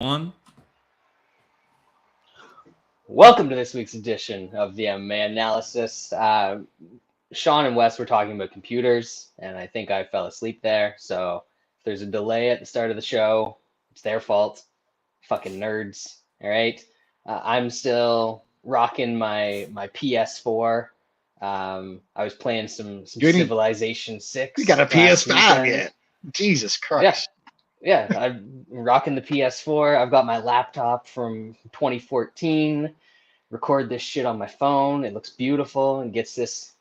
One. Welcome to this week's edition of the mma-analysis. Sean and Wes were talking about computers, and I think I fell asleep there. So if there's a delay at the start of the show, it's their fault. Fucking nerds. All right. I'm still rocking my PS4. I was playing some Civilization 6. You got a last PS5 weekend. yet? Jesus Christ. Yeah, I'm rocking the PS4. I've got my laptop from 2014. Record this shit on my phone. It looks beautiful and gets this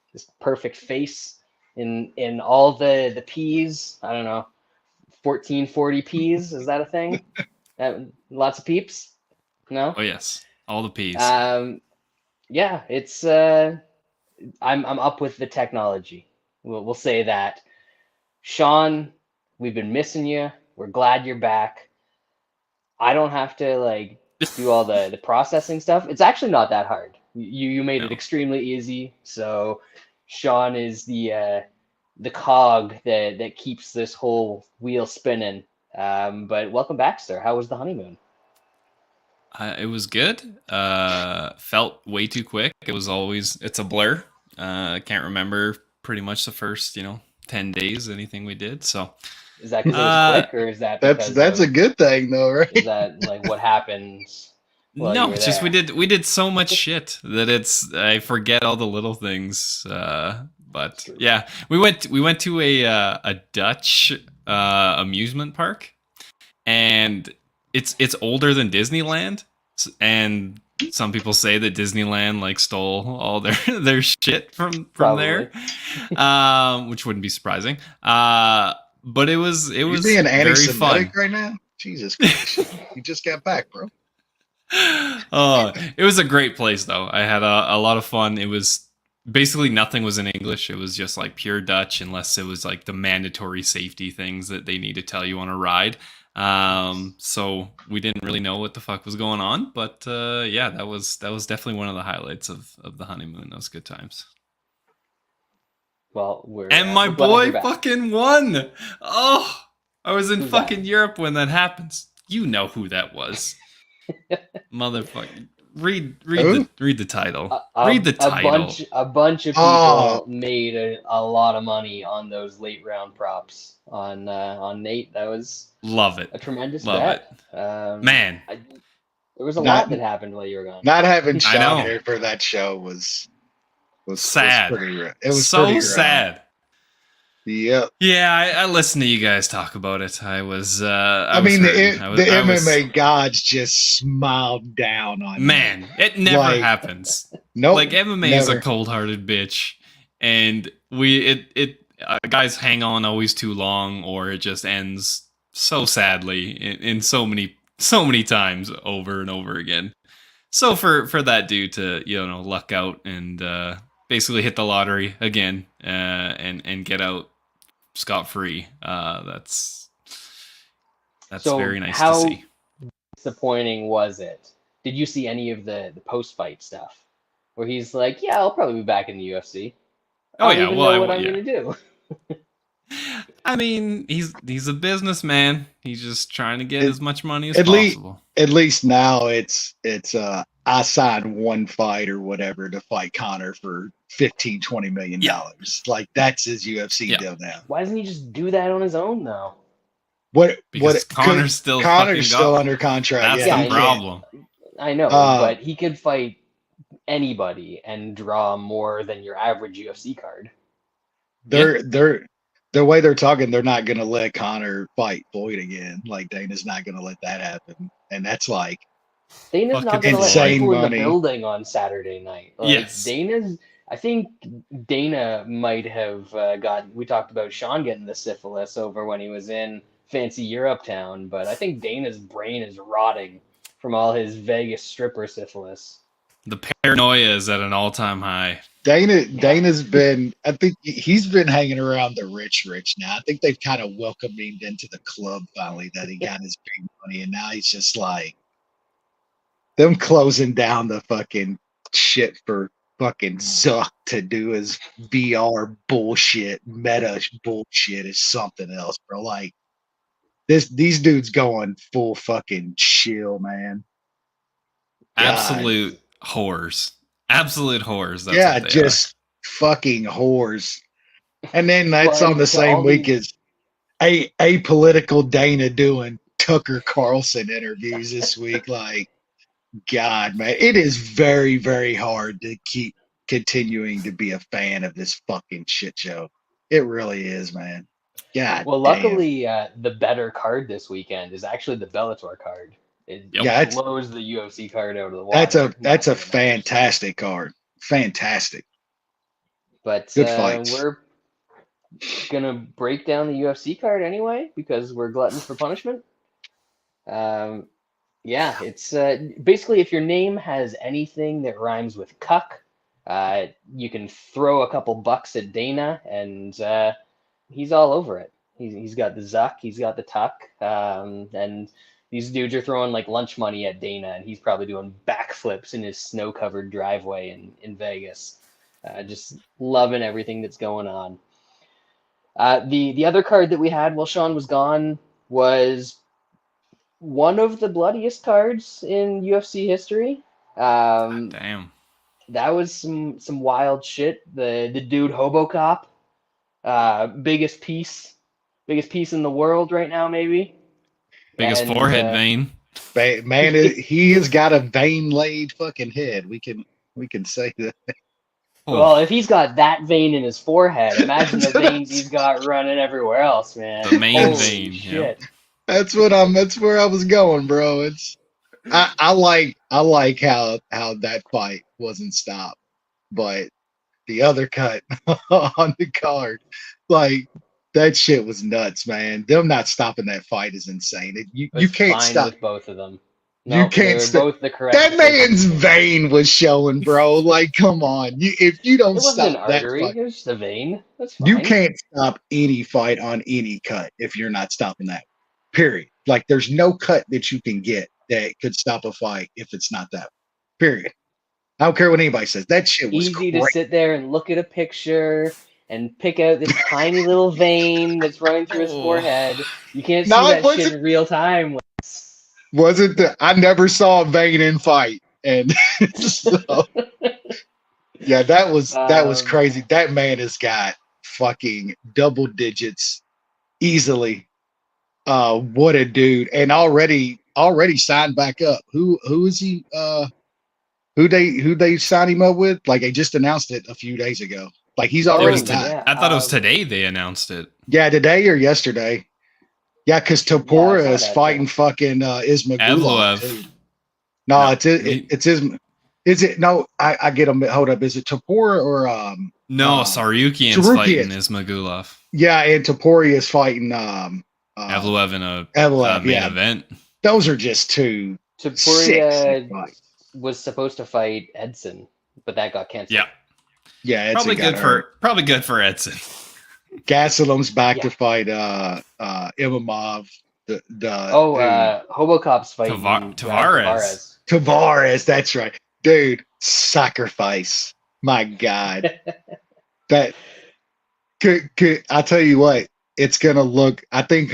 perfect face in all the P's. I don't know, 1440 P's. Is that a thing? Lots of peeps? No? Oh yes, all the P's. Yeah, it's I'm up with the technology. We'll say that. Sean, we've been missing you. We're glad you're back. I don't have to do all the processing stuff. It's actually not that hard. You made it extremely easy. So Sean is the cog that keeps this whole wheel spinning. But welcome back, sir. How was the honeymoon? It was good. Felt way too quick. It's a blur. Can't remember pretty much the first 10 days anything we did. So is that because it was quick, or is that that's a good thing though, right? Is that like what happens? No, it's just we did so much shit that I forget all the little things. But yeah, we went to a Dutch amusement park, and it's older than Disneyland, and some people say that Disneyland stole all their shit from there, which wouldn't be surprising. But it was being very fun right now. Jesus Christ, you just got back, bro. Oh, it was a great place though. I had a lot of fun. It was basically nothing was in English. It was just pure Dutch, unless it was the mandatory safety things that they need to tell you on a ride. So we didn't really know what the fuck was going on, but yeah, that was definitely one of the highlights of the honeymoon. Those good times. Well, my boy fucking won. Oh, I was in fucking Europe when that happens. You know who that was. Motherfucker. Read the title. Read the title. A bunch of people made a lot of money on those late round props on Nate. That was a tremendous bet. Man, there was a lot that happened while you were gone. Not having Sean here for that show was sad. It was so sad. Yep. Yeah, I listened to you guys talk about it. I was. The MMA gods just smiled down on man. me. It never happens. No, nope, MMA is a cold-hearted bitch, and guys hang on always too long, or it just ends so sadly in so many times over and over again. So for that dude to luck out and basically hit the lottery again and get out scot-free, that's very nice to see. How disappointing was it? Did you see any of the post-fight stuff where he's like, "Yeah, I'll probably be back in the UFC. I don't even know what I'm gonna do." I mean, he's a businessman. He's just trying to get as much money as possible. At least now it's I signed one fight or whatever to fight Conor for $15-20 million. That's his UFC deal now. Why doesn't he just do that on his own though? Because Conor's still under contract. That's the problem. I know, but he could fight anybody and draw more than your average UFC card. The way they're talking, they're not going to let Conor fight Floyd again. Dana's not going to let that happen, and that's Dana's not going to let people in the building on Saturday night. Yes. I think Dana might have we talked about Sean getting the syphilis over when he was in fancy Europe town, but I think Dana's brain is rotting from all his Vegas stripper syphilis. The paranoia is at an all-time high. Dana's been, I think he's been hanging around the rich now. I think they've kind of welcomed him into the club finally, that he got his big money, and now he's just them closing down the fucking shit for fucking Zuck to do his VR bullshit, meta bullshit is something else, bro. These dudes going full fucking chill, man. God. Absolute whores. Absolute whores. That's Yeah, what they just fucking whores. And then that's Well, on the to same all week these- as apolitical Dana doing Tucker Carlson interviews this week. Like, God, man, it is very, very hard to keep continuing to be a fan of this fucking shit show. It really is, man. God Well, damn. luckily, the better card this weekend is actually the Bellator card. It Yep. Yeah, it's, blows the UFC card out of the water. that's a not being honest. fantastic card. Fantastic. But Good fights. we're gonna break down the UFC card anyway because we're gluttons for punishment. Yeah, it's basically if your name has anything that rhymes with cuck, you can throw a couple bucks at Dana, and he's all over it. He's got the Zuck, he's got the Tuck, and these dudes are throwing like lunch money at Dana, and he's probably doing backflips in his snow-covered driveway in Vegas. Just loving everything that's going on. The other card that we had while Sean was gone was one of the bloodiest cards in UFC history. Damn. That was some wild shit. The dude Hobocop, biggest piece in the world right now, maybe. Biggest And, forehead vein. Man, he has got a vein laid fucking head. We can say that. Well, if he's got that vein in his forehead, imagine the That's what I'm veins he's got running everywhere else, man. The main Holy vein, shit. That's where I was going, bro. I like how that fight wasn't stopped, but the other cut on the card, like that shit was nuts, man. Them not stopping that fight is insane. You Was can't fine stop. with both of them. You No, can't they were stop. both the correct. That man's decision. vein was showing, bro. Like, come on. If you don't It wasn't an stop that artery. fight, It was just a vein. That's fine. you can't stop any fight on any cut if you're not stopping that. Period. Like, there's no cut that you can get that could stop a fight if it's not that. Period. I don't care what anybody says. That shit was Easy great. to sit there and look at a picture and pick out this tiny little vein that's running through his Oh. forehead. You can't see No, it that shit wasn't- in real time. Wasn't I never saw a vein in fight, and so yeah, that was crazy. That man has got fucking double digits easily. What a dude, and already signed back up. Who is he? Who they signed him up with? Like they just announced it a few days ago. Like he's It already was got. yeah. I thought it was today they announced it. Yeah, today or yesterday. Yeah, because Topora saw is that, fighting fucking Ismagulov. Evloev. No, No, it's Ism. Is it? No, I get them. Hold up. Is it Topora or No, Saryukian's Saryukian. fighting Ismagulov. Yeah, and Topuria is fighting Evloev in a Evloev, main yeah. event. Those are just two Tapuria sick fights. was supposed to fight Edson, but that got canceled. Yeah, Yeah, it's probably good for Edson. Gastelum's back to Yeah. fight Imamov. The Hobocop's fighting Tavares. Tavares, that's right. Dude, sacrifice. My God. That could I tell you what, it's gonna look I think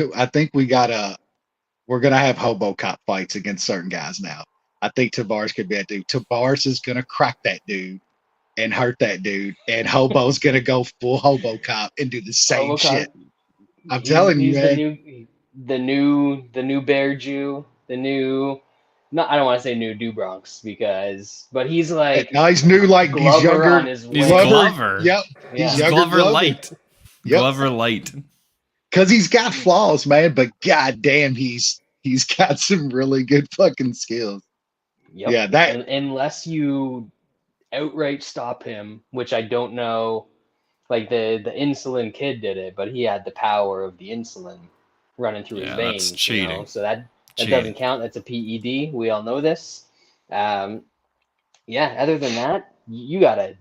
we're gonna have Hobocop fights against certain guys now. I think Tavares could be that dude. Tavares is gonna crack that dude and hurt that dude, and Hobo's gonna go full Hobocop and do the same Hobocop. shit. I'm telling you, he's man. the new Bear Jew, the new. No, I don't want to say new Bronx but he's like Now he's new, like he's Glover younger. on his He's way. Glover. Yep. Yeah. He's He's younger Glover Glover. light. Yep. Glover light. Because he's got flaws, man, but goddamn, he's got some really good fucking skills. Yep. Yeah, that unless you outright stop him, which I don't know. Like the insulin kid did it, but he had the power of the insulin running through his Yeah, veins. that's cheating. So that Cheating. doesn't count. That's a PED. We all know this. Yeah. Other than that, you gotta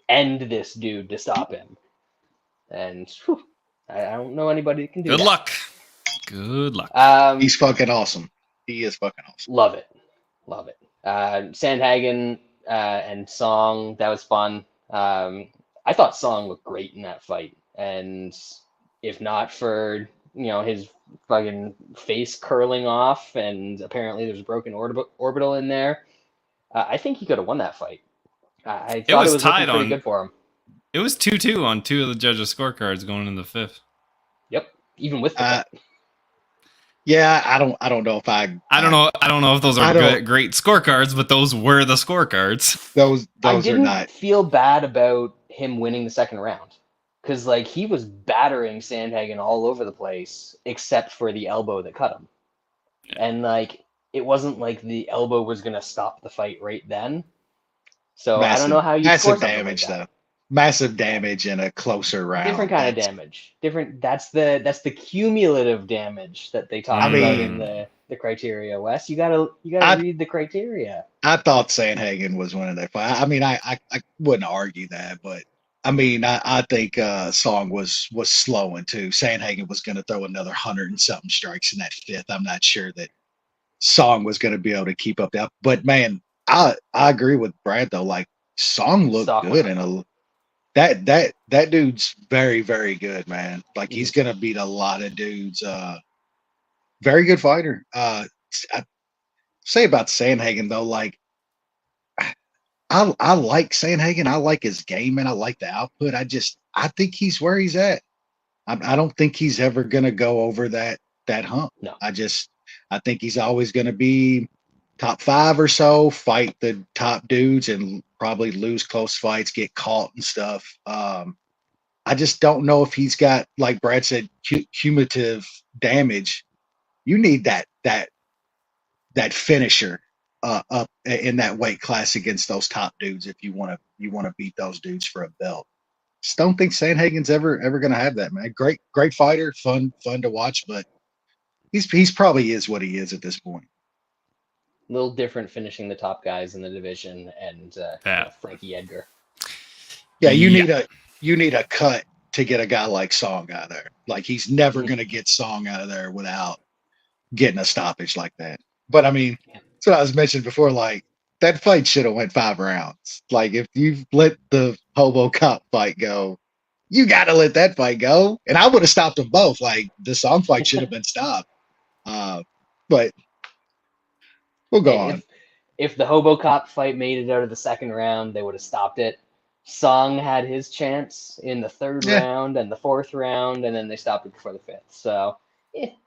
end this dude to stop him. And whew, I don't know anybody that can do Good that. luck. Good luck. he's fucking awesome. He is fucking awesome. Love it. Sandhagen and Song, that was fun. I thought Song looked great in that fight, and if not for his fucking face curling off, and apparently there's a broken orbital in there. I think he could have won that fight. I thought it was looking pretty good for him. It was 2-2 on 2 of the judges' scorecards going into the 5th. Yep, even with the cut. Yeah, I don't know if I don't know if those are great scorecards, but those were the scorecards. Those I are didn't not. feel bad about him winning the second round, because like he was battering Sandhagen all over the place, except for the elbow that cut him. Yeah. And like it wasn't like the elbow was gonna stop the fight right then. So I don't know how you score something damage like that. though. Massive damage in a closer round. Different kind of damage. That's the cumulative damage that they talk about in the criteria, Wes. You gotta read the criteria. I thought Sandhagen was winning that fight. I mean, I wouldn't argue that, but I mean, I think Song was slowing too. Sandhagen was going to throw another 100 and something strikes in that 5th. I'm not sure that Song was going to be able to keep up that. But man, I agree with Brad though. Like Song looked good in that dude's very, very good, man. Like he's gonna beat a lot of dudes. Very good fighter. I say about Sandhagen though, like I like Sandhagen. I like his game and I like the output. I think he's where he's at. I don't think he's ever gonna go over that hump. No. I think he's always gonna be top 5 or so, fight the top dudes and probably lose close fights, get caught and stuff. I just don't know if he's got, like Brad said, cumulative damage. You need that finisher up in that weight class against those top dudes if you want to beat those dudes for a belt. Just don't think Sandhagen's ever going to have that, man. Great fighter, fun to watch, but he's probably is what he is at this point. A little different finishing the top guys in the division and Frankie Edgar. Yeah, you need a cut to get a guy like Song out of there. Like he's never going to get Song out of there without getting a stoppage like that. But I mean, that's what I was mentioning before. Like that fight should have went 5 rounds. Like if you've let the Hobocop fight go, you got to let that fight go. And I would have stopped them both. Like the Song fight should have been stopped. But we'll go on. If the Hobocop fight made it out of the second round, they would have stopped it. Song had his chance in the 3rd round and the 4th round, and then they stopped it before the 5th. So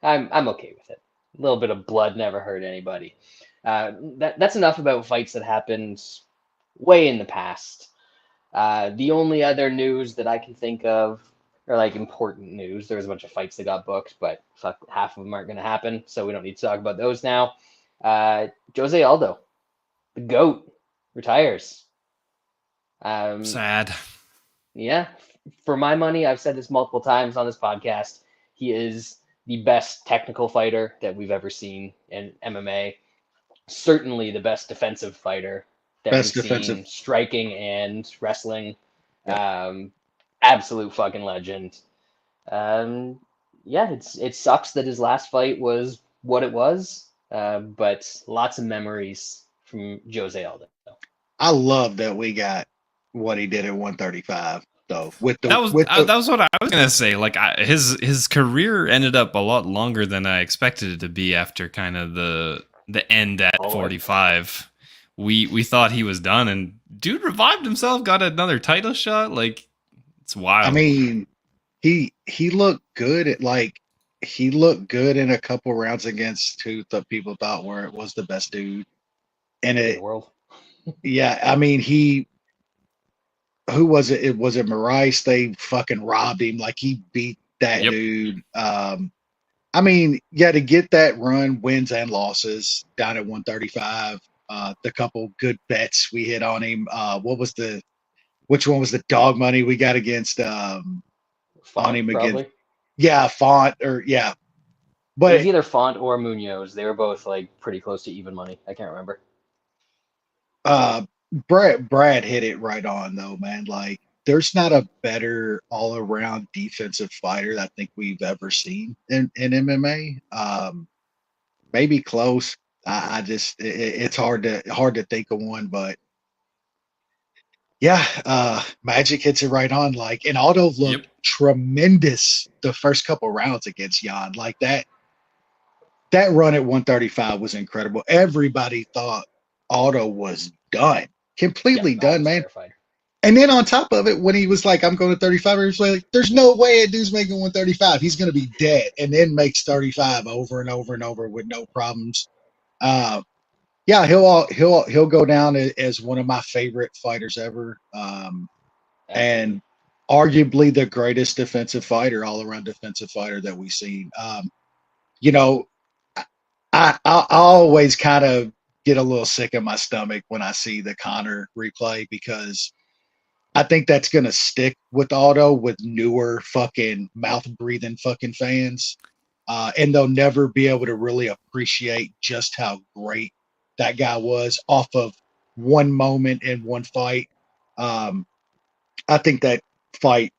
I'm okay with it. A little bit of blood never hurt anybody. That's enough about fights that happened way in the past. The only other news that I can think of, or like important news, there was a bunch of fights that got booked, but half of them aren't going to happen, so we don't need to talk about those now. Jose Aldo, the GOAT, retires. Sad. Yeah. For my money, I've said this multiple times on this podcast, he is the best technical fighter that we've ever seen in MMA. Certainly the best defensive fighter that we've seen, striking and wrestling. Yeah. Absolute fucking legend. It sucks that his last fight was what it was, but lots of memories from Jose Aldo. I love that we got what he did at 135. Though that was what I was gonna say. Like his career ended up a lot longer than I expected it to be after kind of the end at 45. We thought he was done, and dude revived himself, got another title shot. Like it's wild. I mean, he looked good he looked good in a couple rounds against who the people thought was the best dude in the world. Yeah, I mean who was it? It was Maurice. They fucking robbed him. Like he beat that dude. I mean, to get that run, wins and losses down at 135. The couple good bets we hit on him. Which one was the dog money we got against Font, on him probably? against? Yeah, Font But it was either Font or Munoz. They were both like pretty close to even money. I can't remember. Brad hit it right on though, man. Like there's not a better all around defensive fighter that I think we've ever seen in MMA. Maybe close. It's hard to think of one, but Yeah, Magic hits it right on. Like, and Aldo looked tremendous the first couple rounds against Jan. Like that run at 135 was incredible. Everybody thought Aldo was done, completely Yep, I done, was man. terrified. And then on top of it, when he was like, I'm going to 35, he was like, there's no way a dude's making 135. He's going to be dead. And then makes 35 over and over and over with no problems. Yeah, he'll go down as one of my favorite fighters ever. And arguably the greatest defensive fighter, all around defensive fighter that we've seen. You know, I always kind of get a little sick in my stomach when I see the Conor replay because I think that's going to stick with Aldo with newer fucking mouth breathing fucking fans. And they'll never be able to really appreciate just how great that guy was off of one moment in one fight. I think that fight,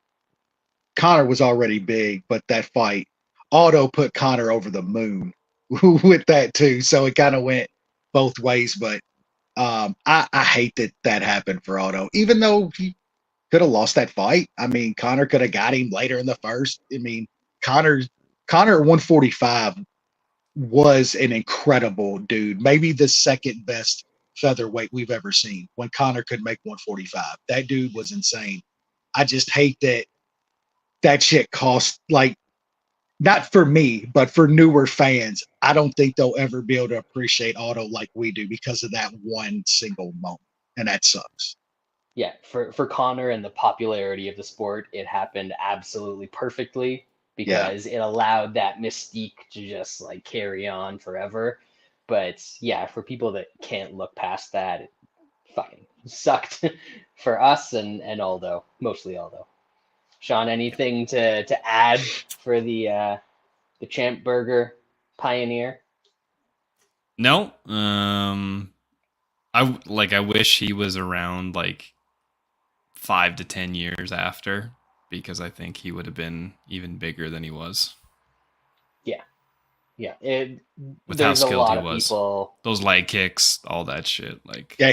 Conor was already big, but that fight, Aldo put Conor over the moon with that too. So it kind of went both ways. But I hate that happened for Aldo, even though he could have lost that fight. I mean, Conor could have got him later in the first. I mean, Conor at 145 was an incredible dude, maybe the second best featherweight we've ever seen when Conor could make 145. That dude was insane. I just hate that shit cost, like, not for me, but for newer fans. I don't think they'll ever be able to appreciate Aldo like we do because of that one single moment. And that sucks. Yeah, for Conor and the popularity of the sport, it happened absolutely perfectly because it allowed that mystique to just like carry on forever. But yeah, for people that can't look past that, it fucking sucked for us and Aldo, mostly Aldo. Sean, anything to add for the Champ Burger pioneer? No. I wish he was around like 5 to 10 years after, because I think he would have been even bigger than he was. Yeah. With how There's a skilled lot he of was. people. Those leg kicks, all that shit. Like, Yeah,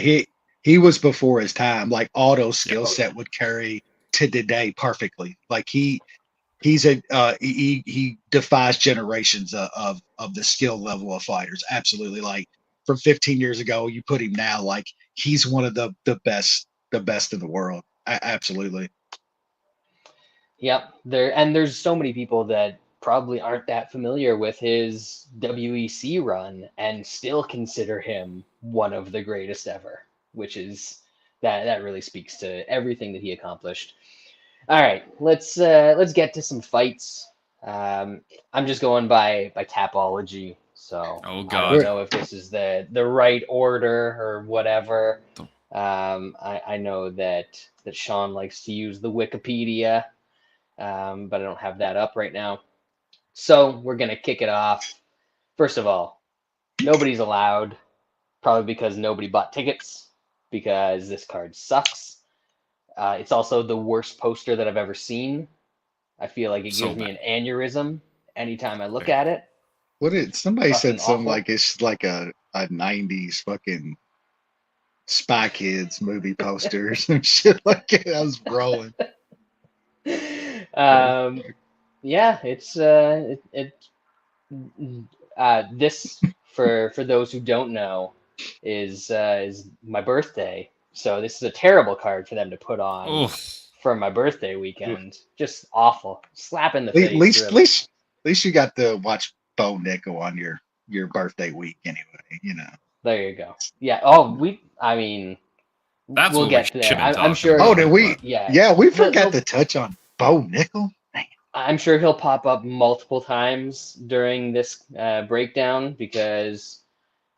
he was before his time. Like Aldo's skill set would carry to today perfectly. Like he defies generations of the skill level of fighters. Absolutely. Like from 15 years ago, you put him now, like he's one of the best in the world. Absolutely. Yep. There's so many people that probably aren't that familiar with his WEC run and still consider him one of the greatest ever, which is that really speaks to everything that he accomplished. All right, let's get to some fights. I'm just going by Tapology, so oh I don't god. know if this is the right order or whatever. I know that Sean likes to use the Wikipedia, but I don't have that up right now. So we're gonna kick it off. First of all, nobody's allowed, probably because nobody bought tickets, because this card sucks. It's also the worst poster that I've ever seen. I feel like it So gives me bad. an aneurysm anytime I look at it. What did somebody Fucking said something awful. like it's like a 90s fucking Spy Kids movie poster or some shit like it. I was rolling. Yeah, it's this for those who don't know is my birthday. So this is a terrible card for them to put on Oh, for my birthday weekend. Just awful. Slap in the At face, least, really. at least you got to watch Bo Nickal on your birthday week anyway. You know. There you go. Yeah. Oh, I mean, that's we'll what we get should there. have been I'm talking sure. Oh, about. did we? Yeah. Yeah, we He'll- forgot he'll- to touch on Bo Nickal. I'm sure he'll pop up multiple times during this breakdown because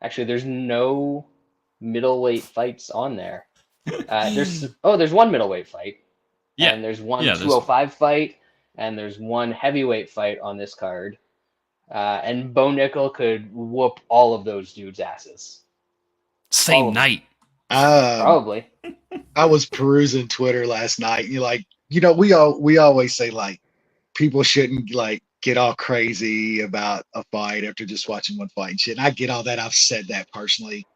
actually there's no middleweight fights on there. There's one middleweight fight, Yeah. and there's one Yeah, 205 fight, and there's one heavyweight fight on this card. And Bo Nickal could whoop all of those dudes' asses. Same night. Probably. I was perusing Twitter last night. We always say like people shouldn't like get all crazy about a fight after just watching one fight and shit. And I get all that. I've said that personally.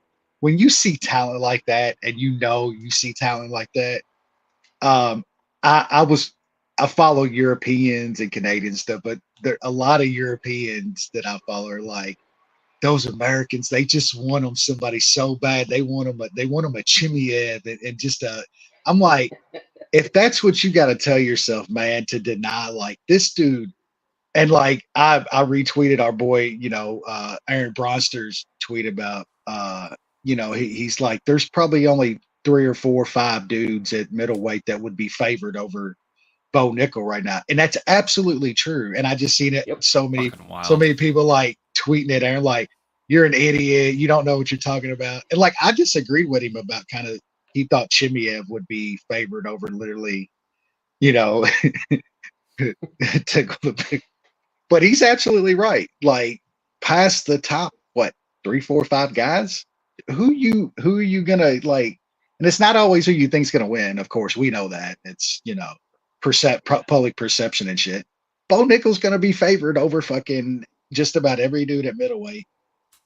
When you see talent like that, and you see talent like that, um, I follow Europeans and Canadian stuff, but there a lot of Europeans that I follow are like those Americans. They just want them somebody so bad. They want them a Chimiev and just a. I'm like, if that's what you got to tell yourself, man, to deny like this dude. And like I retweeted our boy, Aaron Bronster's tweet about he's like, there's probably only 3 or 4 or 5 dudes at middleweight that would be favored over Bo Nickal right now. And that's absolutely true. And I just seen it Yep. so many Fucking wild. so many people like tweeting at Aaron like, you're an idiot, you don't know what you're talking about. And like I disagreed with him about kind of he thought Chimiev would be favored over literally, you know, Tickle the Pig. But he's absolutely right. Like past the top, what 3, 4, 5 guys? Who are you gonna like? And it's not always who you think's gonna win. Of course, we know that. It's public perception and shit. Bo Nickal's gonna be favored over fucking just about every dude at middleweight,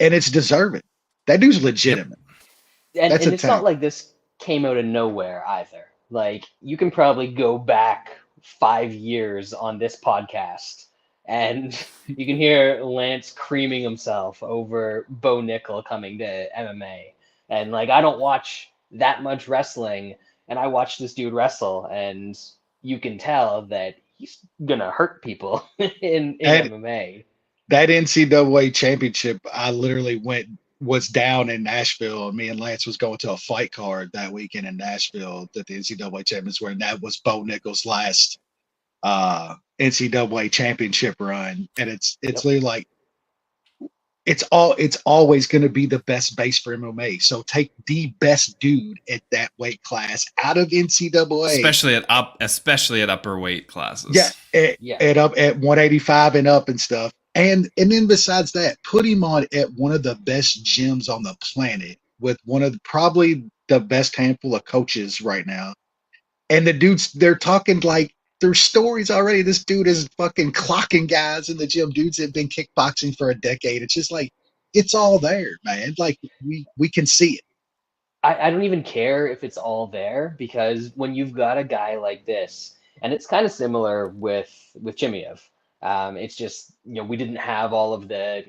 and it's deserving. That dude's legitimate. And That's a it's tank. not like this came out of nowhere either. Like you can probably go back 5 years on this podcast and you can hear Lance creaming himself over Bo Nickal coming to MMA. And like I don't watch that much wrestling and I watch this dude wrestle and you can tell that he's gonna hurt people in And MMA. that NCAA championship, I literally was down in Nashville, and me and Lance was going to a fight card that weekend in Nashville that the NCAA champions were, and that was Bo Nickal's last NCAA championship run. And it's literally like it's always going to be the best base for MMA. So take the best dude at that weight class out of NCAA, especially at upper weight classes. Yeah, at 185 and up and stuff. And then besides that, put him on at one of the best gyms on the planet with one of probably the best handful of coaches right now. And the dudes, they're talking like there's stories already. This dude is fucking clocking guys in the gym. Dudes have been kickboxing for a decade. It's just like, it's all there, man. Like we can see it. I don't even care if it's all there because when you've got a guy like this, and it's kind of similar with Chimiev. It's just, we didn't have all of the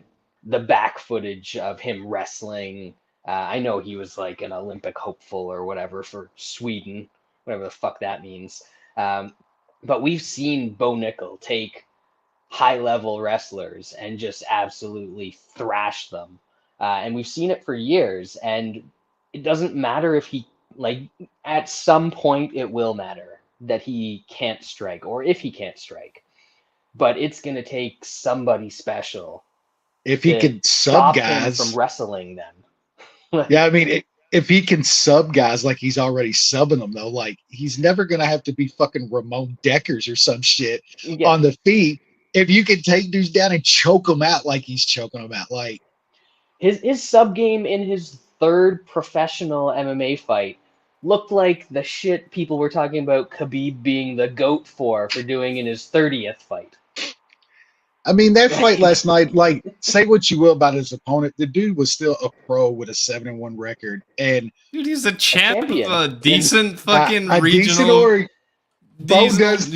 back footage of him wrestling. I know he was like an Olympic hopeful or whatever for Sweden, whatever the fuck that means. But we've seen Bo Nickal take high-level wrestlers and just absolutely thrash them. And we've seen it for years. And it doesn't matter if he, like, at some point it will matter that he can't strike or if he can't strike. But it's going to take somebody special if he could stop sub guys him from wrestling them. Yeah, I mean, if he can sub guys like he's already subbing them, though, like he's never going to have to be fucking Ramon Deckers or some shit on the feet. If you can take dudes down and choke them out like he's choking them out, like his sub game in his third professional MMA fight looked like the shit people were talking about Khabib being the GOAT for doing in his 30th fight. I mean, that fight last night, like, say what you will about his opponent, the dude was still a pro with a 7-1 record. And dude, he's a champion of a decent fucking regional. Bo does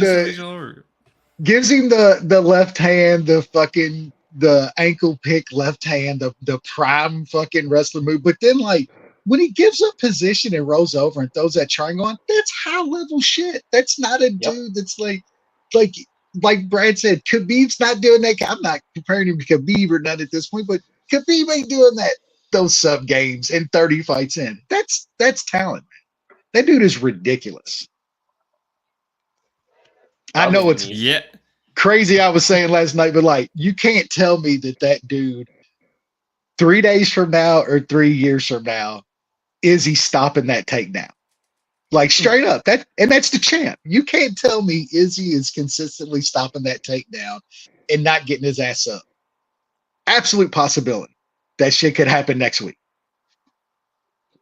gives him the left hand, the ankle pick left hand, the prime fucking wrestler move. But then, like, when he gives up position and rolls over and throws that triangle on, that's high level shit. That's not a dude that's like Brad said, Khabib's not doing that. I'm not comparing him to Khabib or none at this point, but Khabib ain't doing those sub games in 30 fights in. That's talent, man. That dude is ridiculous. I know it's crazy I was saying last night, but like you can't tell me that dude 3 days from now or 3 years from now is he stopping that takedown. Like straight up, that's the champ. You can't tell me Izzy is consistently stopping that takedown and not getting his ass up. Absolute possibility. That shit could happen next week.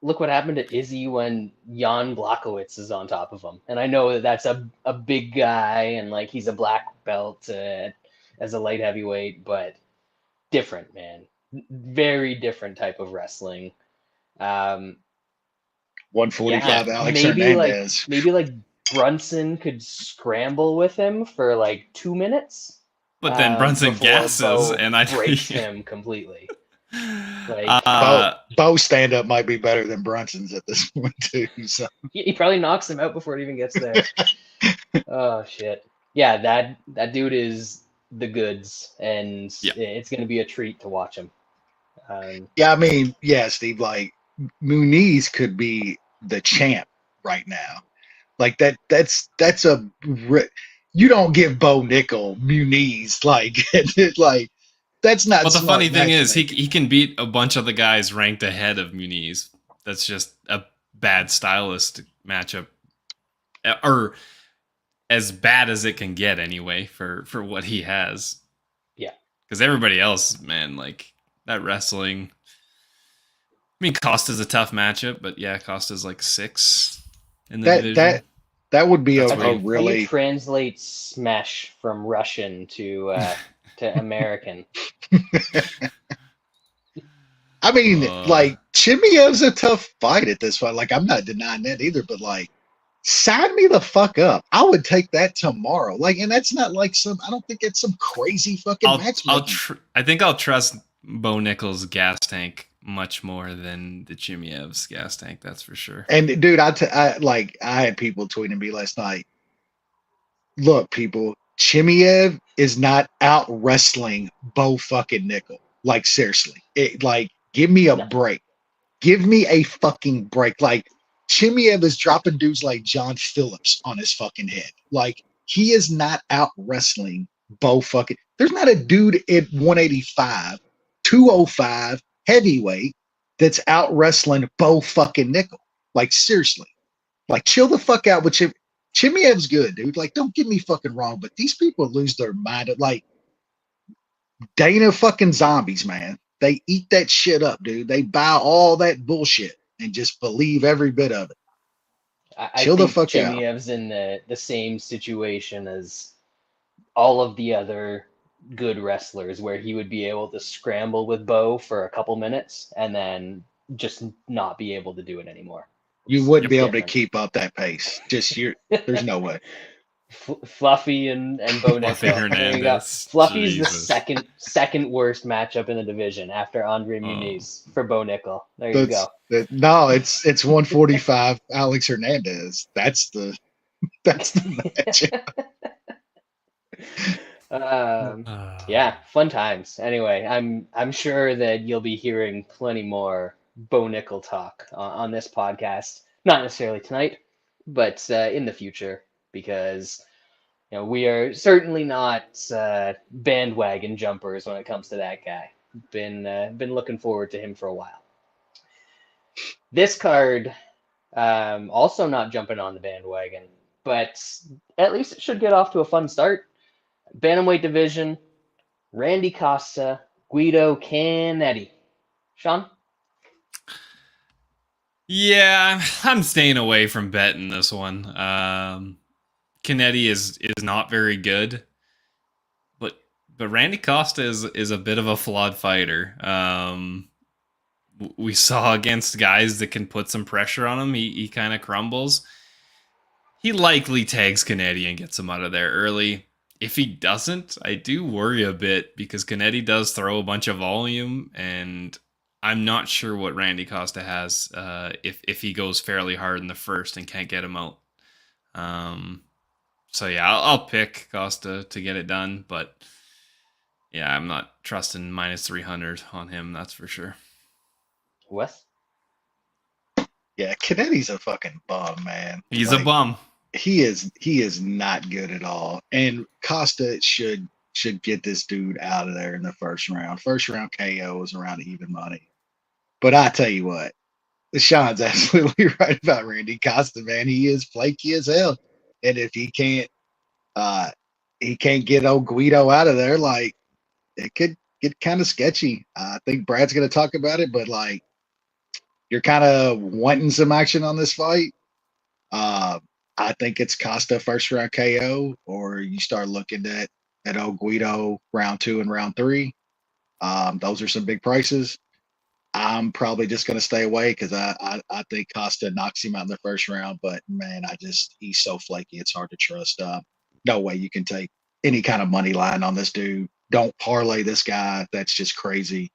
Look what happened to Izzy when Jan Blachowicz is on top of him. And I know that's a big guy and like he's a black belt as a light heavyweight, but different, man. Very different type of wrestling. 145 Alex Hernandez. Maybe like Brunson could scramble with him for like 2 minutes. But then Brunson before gasses, Bo and I breaks him completely. Like Bo stand up might be better than Brunson's at this point too. So he probably knocks him out before it even gets there. Oh shit! Yeah, that dude is the goods, and it's gonna be a treat to watch him. yeah, I mean, yeah, Steve. Like Muniz could be the champ right now. Like that's you don't give Bo Nickal Muniz like like that's not. But the smart funny thing is, matchmaking. he can beat a bunch of the guys ranked ahead of Muniz. That's just a bad stylistic matchup, or as bad as it can get anyway for what he has. Yeah, because everybody else, man, like that wrestling. I mean, Costa's a tough matchup, but yeah, Costa's like 6 in the division. That would be That's a weird. really. How do you translate smash from Russian to American? I mean, like Chimaev's a tough fight at this point. Like I'm not denying that either, but like sign me the fuck up. I would take that tomorrow. Like, and that's not like I don't think it's some crazy fucking match. I think I'll trust Bo Nickal's gas tank much more than the Chimaev's gas tank. That's for sure. And dude, I had people tweeting me last night. Look, people, Chimaev is not out wrestling Bo fucking Nickal. Like seriously, give me a break. Give me a fucking break. Like Chimaev is dropping dudes like John Phillips on his fucking head. Like he is not out wrestling Bo fucking. There's not a dude at 185, 205 heavyweight that's out wrestling Bo fucking Nickal. Like seriously, like chill the fuck out with Chim. Chimaev's good, dude. Like don't get me fucking wrong, but these people lose their mind. Like Dana fucking zombies, man. They eat that shit up, dude. They buy all that bullshit and just believe every bit of it. I Chill think the fuck Chimaev's in the same situation as all of the other good wrestlers, where he would be able to scramble with Bo for a couple minutes and then just not be able to do it anymore. You wouldn't be able to keep up that pace. There's no way. Fluffy and Bo Fluffy Nickal. There you go. Fluffy's Jesus. the second worst matchup in the division after Andre Muniz for Bo Nickal. There you go. No, it's 145 Alex Hernandez. That's the matchup. Yeah, fun times. Anyway, I'm sure that you'll be hearing plenty more Bo Nickal talk on this podcast. Not necessarily tonight, but in the future, because we are certainly not bandwagon jumpers when it comes to that guy. Been looking forward to him for a while. This card, also not jumping on the bandwagon, but at least it should get off to a fun start. Bantamweight division, Randy Costa, Guido Cannetti. Sean? Yeah, I'm staying away from betting this one. Cannetti is not very good, but Randy Costa is a bit of a flawed fighter. We saw against guys that can put some pressure on him, he kind of crumbles. He likely tags Cannetti and gets him out of there early. If he doesn't, I do worry a bit because Cannetti does throw a bunch of volume, and I'm not sure what Randy Costa has if he goes fairly hard in the first and can't get him out. So yeah, I'll pick Costa to get it done, but yeah, I'm not trusting minus 300 on him, that's for sure. Wes? Yeah, Cannetti's a fucking bum, man. He's a bum. He is not good at all. And Costa should get this dude out of there in the first round. First round KO is around even money. But I tell you what, Sean's absolutely right about Randy Costa, man. He is flaky as hell. And if he can't get old Guido out of there, like it could get kind of sketchy. I think Brad's gonna talk about it, but like you're kind of wanting some action on this fight. I think it's Costa first round KO, or you start looking at old Guido round 2 and round 3. Those are some big prices. I'm probably just going to stay away because I think Costa knocks him out in the first round. But man, he's so flaky. It's hard to trust. No way you can take any kind of money line on this dude. Don't parlay this guy. That's just crazy.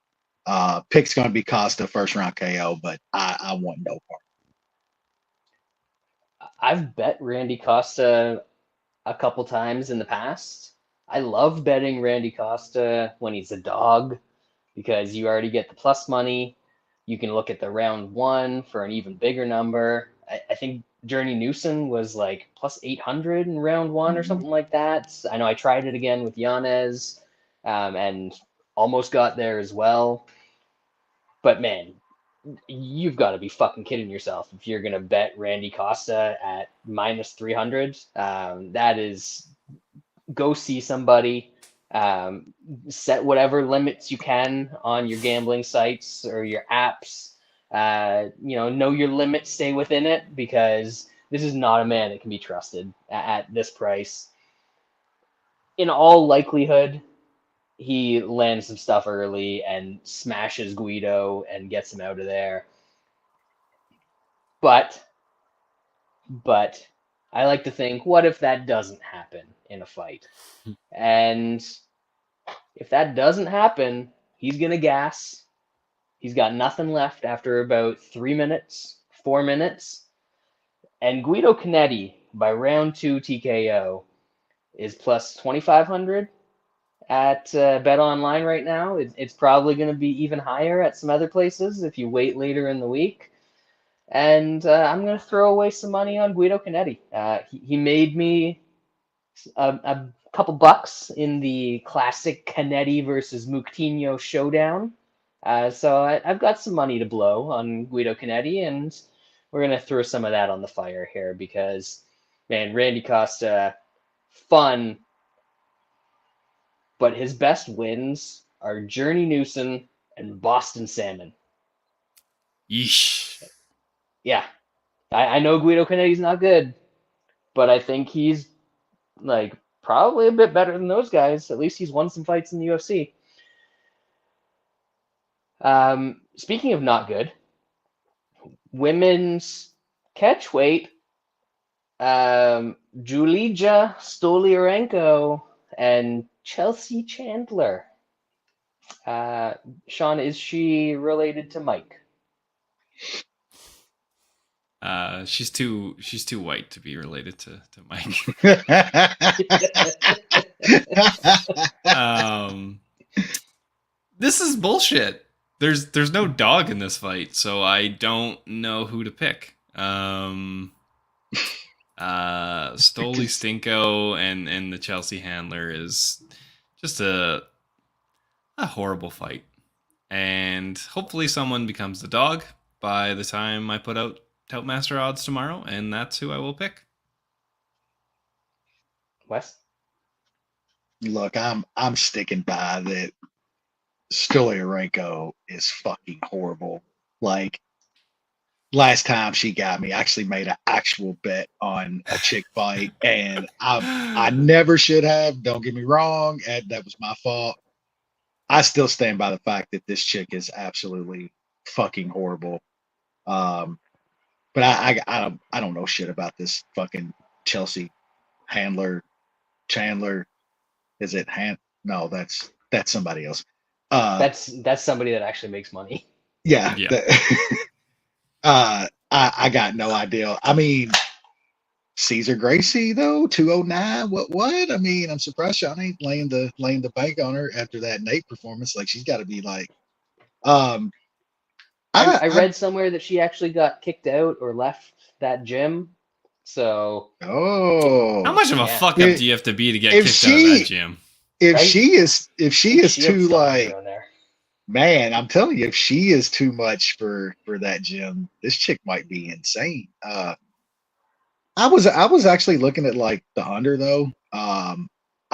Pick's going to be Costa first round KO, but I want no part. I've bet Randy Costa a couple times in the past. I love betting Randy Costa when he's a dog because you already get the plus money. You can look at the round one for an even bigger number. I think Journey Newsom was like plus 800 in round one or something like that. I know I tried it again with Yanez and almost got there as well. But man, you've got to be fucking kidding yourself if you're going to bet Randy Costa at minus 300. That is, go see somebody, set whatever limits you can on your gambling sites or your apps. Know your limit, stay within it, because this is not a man that can be trusted at this price. In all likelihood, he lands some stuff early and smashes Guido and gets him out of there. But I like to think, what if that doesn't happen in a fight? And if that doesn't happen, he's going to gas. He's got nothing left after about 3 minutes, 4 minutes. And Guido Cannetti, by round 2 TKO, is plus 2,500 at Bet Online right now. It's probably going to be even higher at some other places if you wait later in the week. And I'm going to throw away some money on Guido Cannetti. He made me a couple bucks in the classic Cannetti versus Moutinho showdown. So I've got some money to blow on Guido Cannetti, and we're going to throw some of that on the fire here because, man, Randy Costa, fun, but his best wins are Journey Newsom and Boston Salmon. Yeesh. Yeah, I know Guido Cannetti's not good, but I think he's like probably a bit better than those guys. At least he's won some fights in the UFC. Speaking of not good, women's catchweight, Julija Stoliarenko and Chelsea Chandler. Sean, is she related to Mike? She's too white to be related to Mike. This is bullshit. There's no dog in this fight, so I don't know who to pick. Stoli Stinko and the Chelsea handler is just a horrible fight. And hopefully someone becomes the dog by the time I put out Toutmaster odds tomorrow, and that's who I will pick. Wes? Look, I'm sticking by that. Stoliarenko is fucking horrible. Like, last time she got me, I actually made an actual bet on a chick fight, and I never should have. Don't get me wrong, that was my fault. I still stand by the fact that this chick is absolutely fucking horrible. But I don't know shit about this fucking Chelsea handler. Chandler, is it No, that's somebody else. That's somebody that actually makes money. Yeah. Yeah. I got no idea. I mean, Cesar Gracie though, 209. What? I mean, I'm surprised Sean ain't laying the bank on her after that Nate performance. Like, she's got to be like, I read somewhere that she actually got kicked out or left that gym. So how much of a fuck up do you have to be to get kicked out of that gym? If Right? she is too like, there. man, I'm telling you, if she is too much for that gym, this chick might be insane. I was actually looking at like the under though.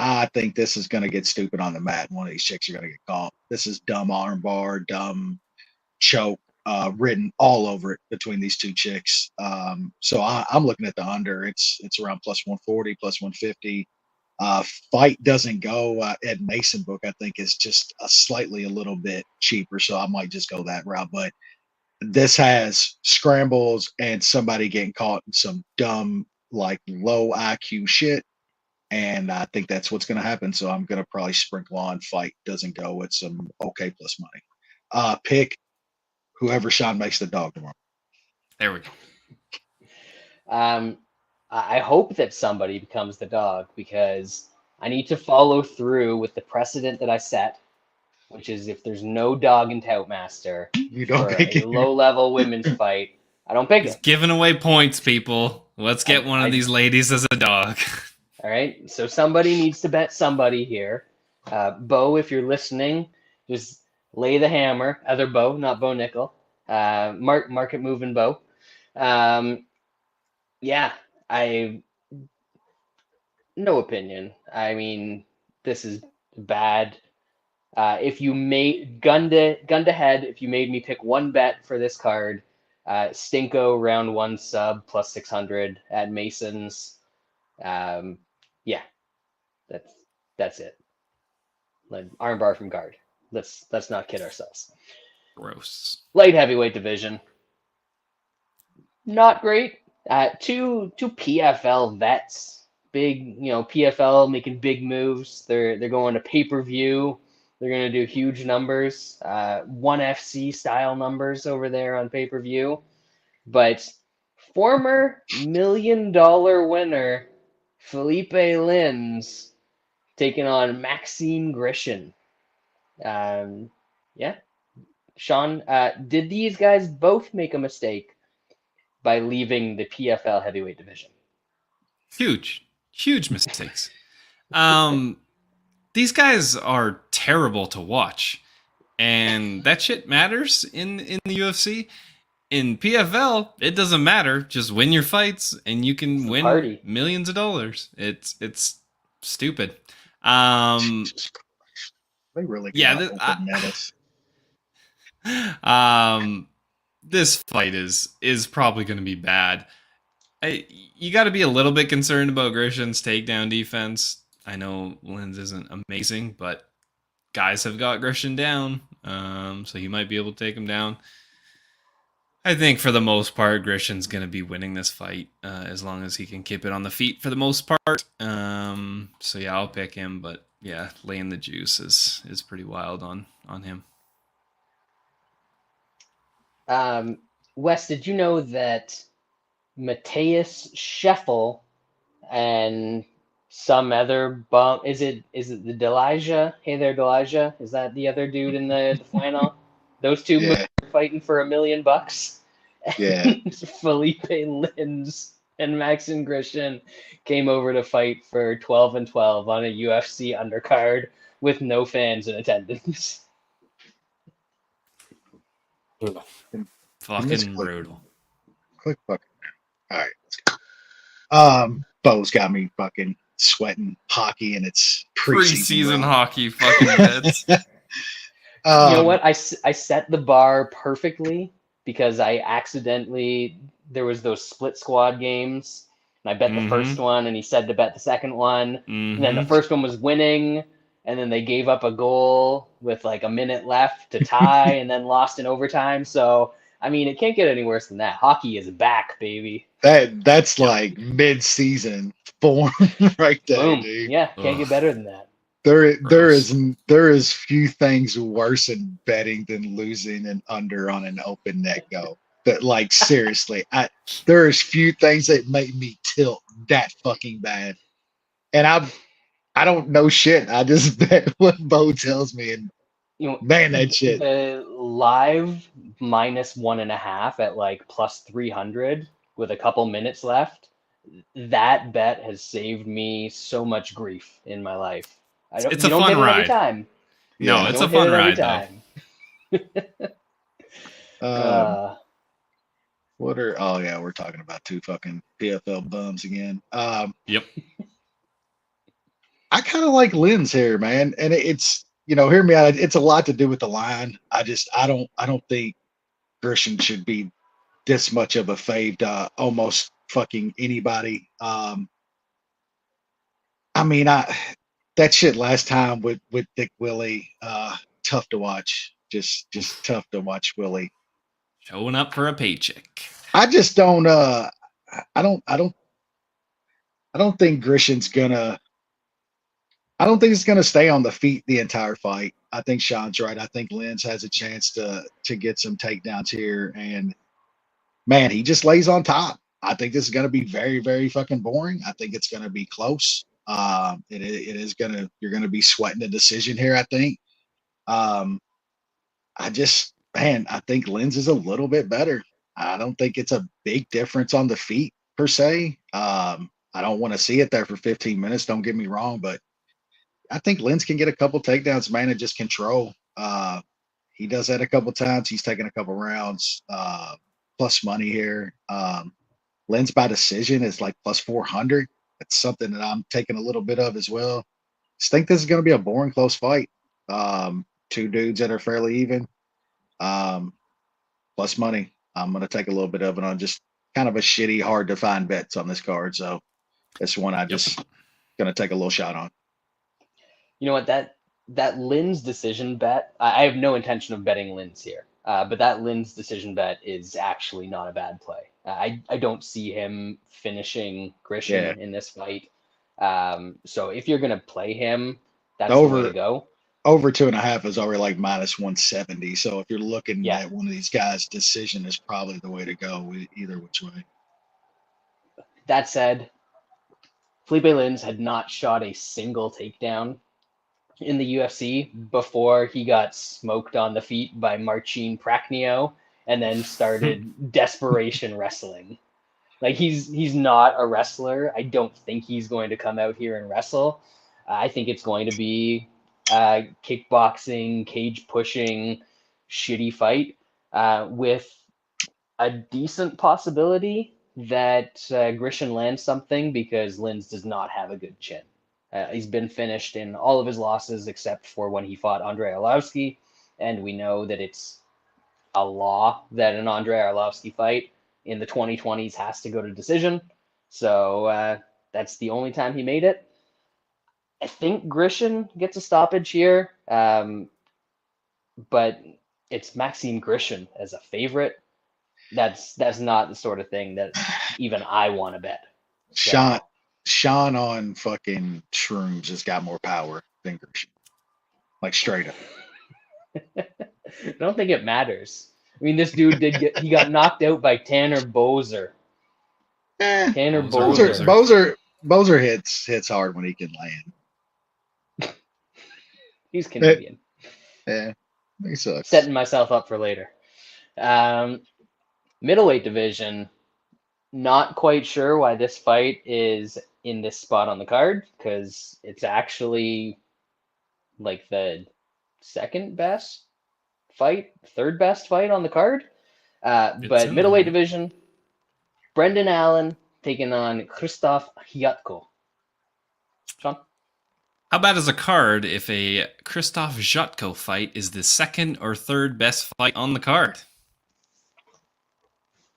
I think this is going to get stupid on the mat. One of these chicks are going to get caught. This is dumb armbar, dumb choke, written all over it between these two chicks. So I'm looking at the under. It's around plus 140, plus 150. Fight doesn't go at Mason book. I think is just a little bit cheaper, so I might just go that route. But this has scrambles and somebody getting caught in some dumb, like low IQ shit. And I think that's what's going to happen. So I'm going to probably sprinkle on fight doesn't go with some okay plus money. Pick whoever Sean makes the dog tomorrow. There we go. I hope that somebody becomes the dog because I need to follow through with the precedent that I set, which is if there's no dog in Toutmaster You don't for pick a it. low-level women's fight, I don't pick He's it. giving away points, people. Let's get one of these ladies as a dog. All right, so somebody needs to bet somebody here. Bo, if you're listening, just lay the hammer. Other Bo, not Bo Nickal. Market moving Bo. Yeah, no opinion. I mean, this is bad. If you made gun to head, if you made me pick one bet for this card, Stinko round 1 sub plus 600 at Mason's. Yeah, that's it. Like armbar from guard. Let's not kid ourselves. Gross. Light heavyweight division. Not great. Two PFL vets. Big, PFL making big moves. They're going to pay-per-view. They're going to do huge numbers. ONE FC style numbers over there on pay-per-view. But former $1 million winner Felipe Lins taking on Maxime Grishin. Yeah. Sean, did these guys both make a mistake by leaving the PFL heavyweight division? Huge mistakes. These guys are terrible to watch, and that shit matters in the UFC. In PFL, it doesn't matter. Just win your fights, and you can win party. millions of dollars. It's stupid. They really This fight is probably going to be bad. You got to be a little bit concerned about Grishin's takedown defense. I know Lins isn't amazing, but guys have got Grishin down, so he might be able to take him down. I think for the most part, Grishin's going to be winning this fight as long as he can keep it on the feet for the most part. So yeah, I'll pick him, but yeah, laying the juice is pretty wild on him. Wes, did you know that Matthias Scheffel and some other bum, is it the Delija? Hey there, Delija. Is that the other dude in the final? Those two Yeah. are fighting for $1 million. Yeah. Felipe Lins and Maxime Grishin came over to fight for 12-12 on a UFC undercard with no fans in attendance. Fucking brutal. Click fucking. All right, let's go. Bo's got me fucking sweating hockey, and it's preseason hockey. Fucking bets. You know what? I set the bar perfectly because there was those split squad games, and I bet the first one, and he said to bet the second one, and then the first one was winning, and then they gave up a goal with like a minute left to tie, and then lost in overtime. So, I mean, it can't get any worse than that. Hockey is back, baby. That's like mid-season form right there, Boom. dude. Yeah, can't get better than that. There is few things worse in betting than losing an under on an open net go. But like seriously, there is few things that make me tilt that fucking bad. And I don't know shit. I just bet what Bo tells me, and man, that shit. Live -1.5 at like plus 300 with a couple minutes left. That bet has saved me so much grief in my life. It's a fun ride. Time. No, it's a fun ride though. We're talking about two fucking PFL bums again. Yep. I kind of like Lynn's here, man, and it's hear me out. It's a lot to do with the line. I don't think Grishin should be this much of a fave to almost fucking anybody. I I mean, that shit last time with Dick Willie, tough to watch. Just tough to watch Willie. Showing up for a paycheck. I just don't. I don't think Grishin's gonna. I don't think it's gonna stay on the feet the entire fight. I think Sean's right. I think Lenz has a chance to get some takedowns here, and man, he just lays on top. I think this is gonna be very, very fucking boring. I think it's gonna be close. It is gonna you're gonna be sweating the decision here. I think. Um, I think Lenz is a little bit better. I don't think it's a big difference on the feet per se. I don't want to see it there for 15 minutes. Don't get me wrong, but I think Lenz can get a couple takedowns, man, and just control. He does that a couple times. He's taken a couple rounds, plus money here. Lenz by decision is like plus 400. That's something that I'm taking a little bit of as well. Just think this is going to be a boring, close fight. Two dudes that are fairly even, plus money. I'm going to take a little bit of it on just kind of a shitty, hard to find bets on this card. So that's one I just going to take a little shot on. You know what, that Lenz decision bet, I have no intention of betting Lenz here, but that Lenz decision bet is actually not a bad play. I don't see him finishing Grishin in this fight. So if you're going to play him, that's the way to go. Over 2.5 is already like minus 170. So if you're looking at one of these guys, decision is probably the way to go either which way. That said, Felipe Lenz had not shot a single takedown in the UFC before he got smoked on the feet by Marcin Prachnio and then started desperation wrestling. Like he's not a wrestler. I don't think he's going to come out here and wrestle. I think it's going to be kickboxing, cage pushing, shitty fight with a decent possibility that Grishin lands something because Lenz does not have a good chin. He's been finished in all of his losses except for when he fought Andrei Arlovski, and we know that it's a law that an Andrei Arlovski fight in the 2020s has to go to decision. So that's the only time he made it. I think Grishin gets a stoppage here, but it's Maxime Grishin as a favorite. That's not the sort of thing that even I want to bet. So. Sean on fucking shrooms has got more power than Grishin. Like straight up. I don't think it matters. I mean, this dude he got knocked out by Tanner Boser. Tanner Boser. Boser hits hard when he can land. He's Canadian. Yeah, he sucks. Setting myself up for later. Middleweight division, not quite sure why this fight is in this spot on the card, because it's actually like the second best fight, third best fight on the card. But middleweight division, Brendan Allen taking on Krzysztof Jotko. Sean? How bad is a card if a Krzysztof Jotko fight is the second or third best fight on the card?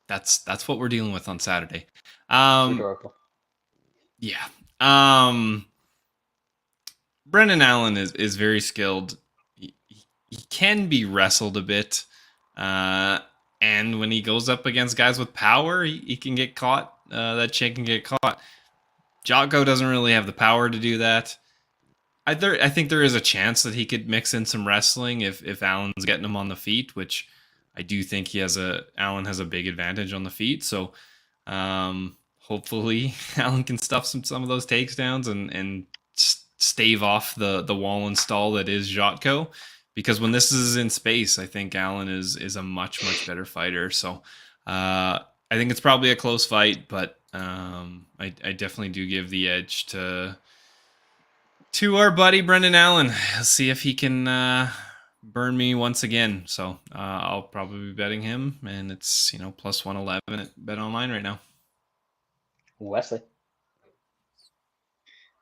That's what we're dealing with on Saturday. Rhetorical. Yeah. Brendan Allen is very skilled. He can be wrestled a bit. And when he goes up against guys with power, he can get caught. That chick can get caught. Jotko doesn't really have the power to do that. I think there is a chance that he could mix in some wrestling if Allen's getting him on the feet, which I do think Allen has a big advantage on the feet. So hopefully Allen can stuff some of those takedowns and stave off the wall and stall that is Jotko. Because when this is in space, I think Allen is a much, much better fighter. So I think it's probably a close fight, but I definitely do give the edge to our buddy Brendan Allen. Let's see if he can burn me once again. So I'll probably be betting him, and it's plus 111 at Bet Online right now. Wesley.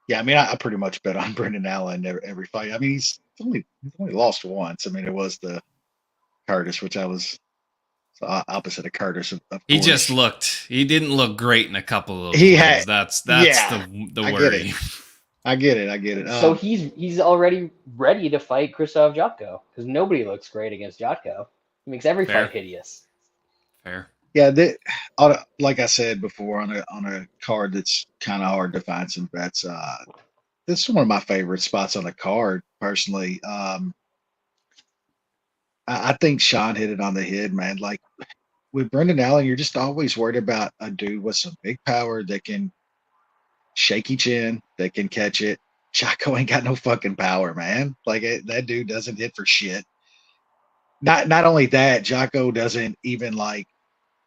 Yeah, I mean, I pretty much bet on Brendan Allen every fight. I mean, he's only lost once. I mean, it was the Curtis, which I was opposite of Curtis. Of course. He didn't look great in a couple of those. That's the worry. I get it. So he's already ready to fight Krzysztof Jotko because nobody looks great against Jotko. He makes every Fair. fight hideous. Fair. Yeah, like I said before, on a card that's kind of hard to find some bets. This is one of my favorite spots on the card, personally. I think Sean hit it on the head, man. Like with Brendan Allen, you're just always worried about a dude with some big power that can shaky chin, that can catch it. Jotko ain't got no fucking power, man. Like that dude doesn't hit for shit. Not only that, Jotko doesn't even like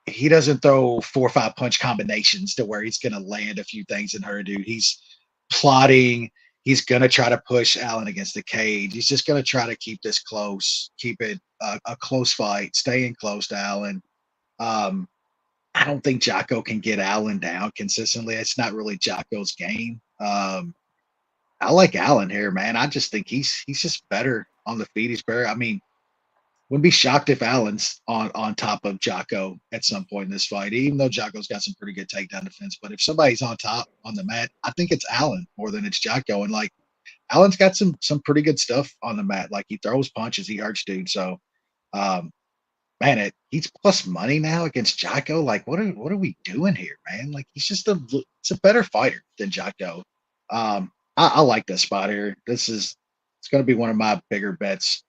he doesn't throw 4 or 5 punch combinations to where he's going to land a few things and hurt a dude. He's plotting. He's going to try to push Allen against the cage. He's just going to try to keep this close, keep it a close fight, staying close to Allen. I don't think Jotko can get Allen down consistently. It's not really Jocko's game. I like Allen here, man. I just think he's just better on the feet. He's better. I mean, wouldn't be shocked if Allen's on top of Jotko at some point in this fight, even though Jocko's got some pretty good takedown defense. But if somebody's on top on the mat, I think it's Allen more than it's Jotko. And like Allen's got some pretty good stuff on the mat. Like he throws punches, he hurts dude. So man, he's plus money now against Jotko. Like what are we doing here, man? Like he's just it's a better fighter than Jotko. I like this spot here. It's gonna be one of my bigger bets.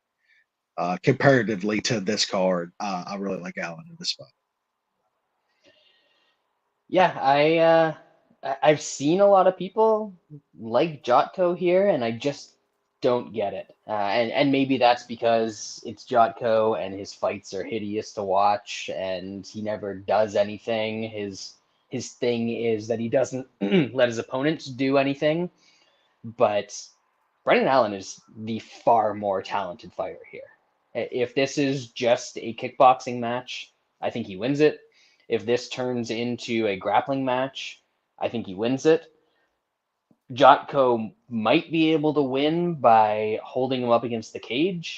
Comparatively to this card, I really like Allen in this spot. Yeah, I've seen a lot of people like Jotko here, and I just don't get it. And maybe that's because it's Jotko and his fights are hideous to watch, and he never does anything. His thing is that he doesn't let his opponents do anything. But Brendan Allen is the far more talented fighter here. If this is just a kickboxing match, I think he wins it. If this turns into a grappling match, I think he wins it. Jotko might be able to win by holding him up against the cage,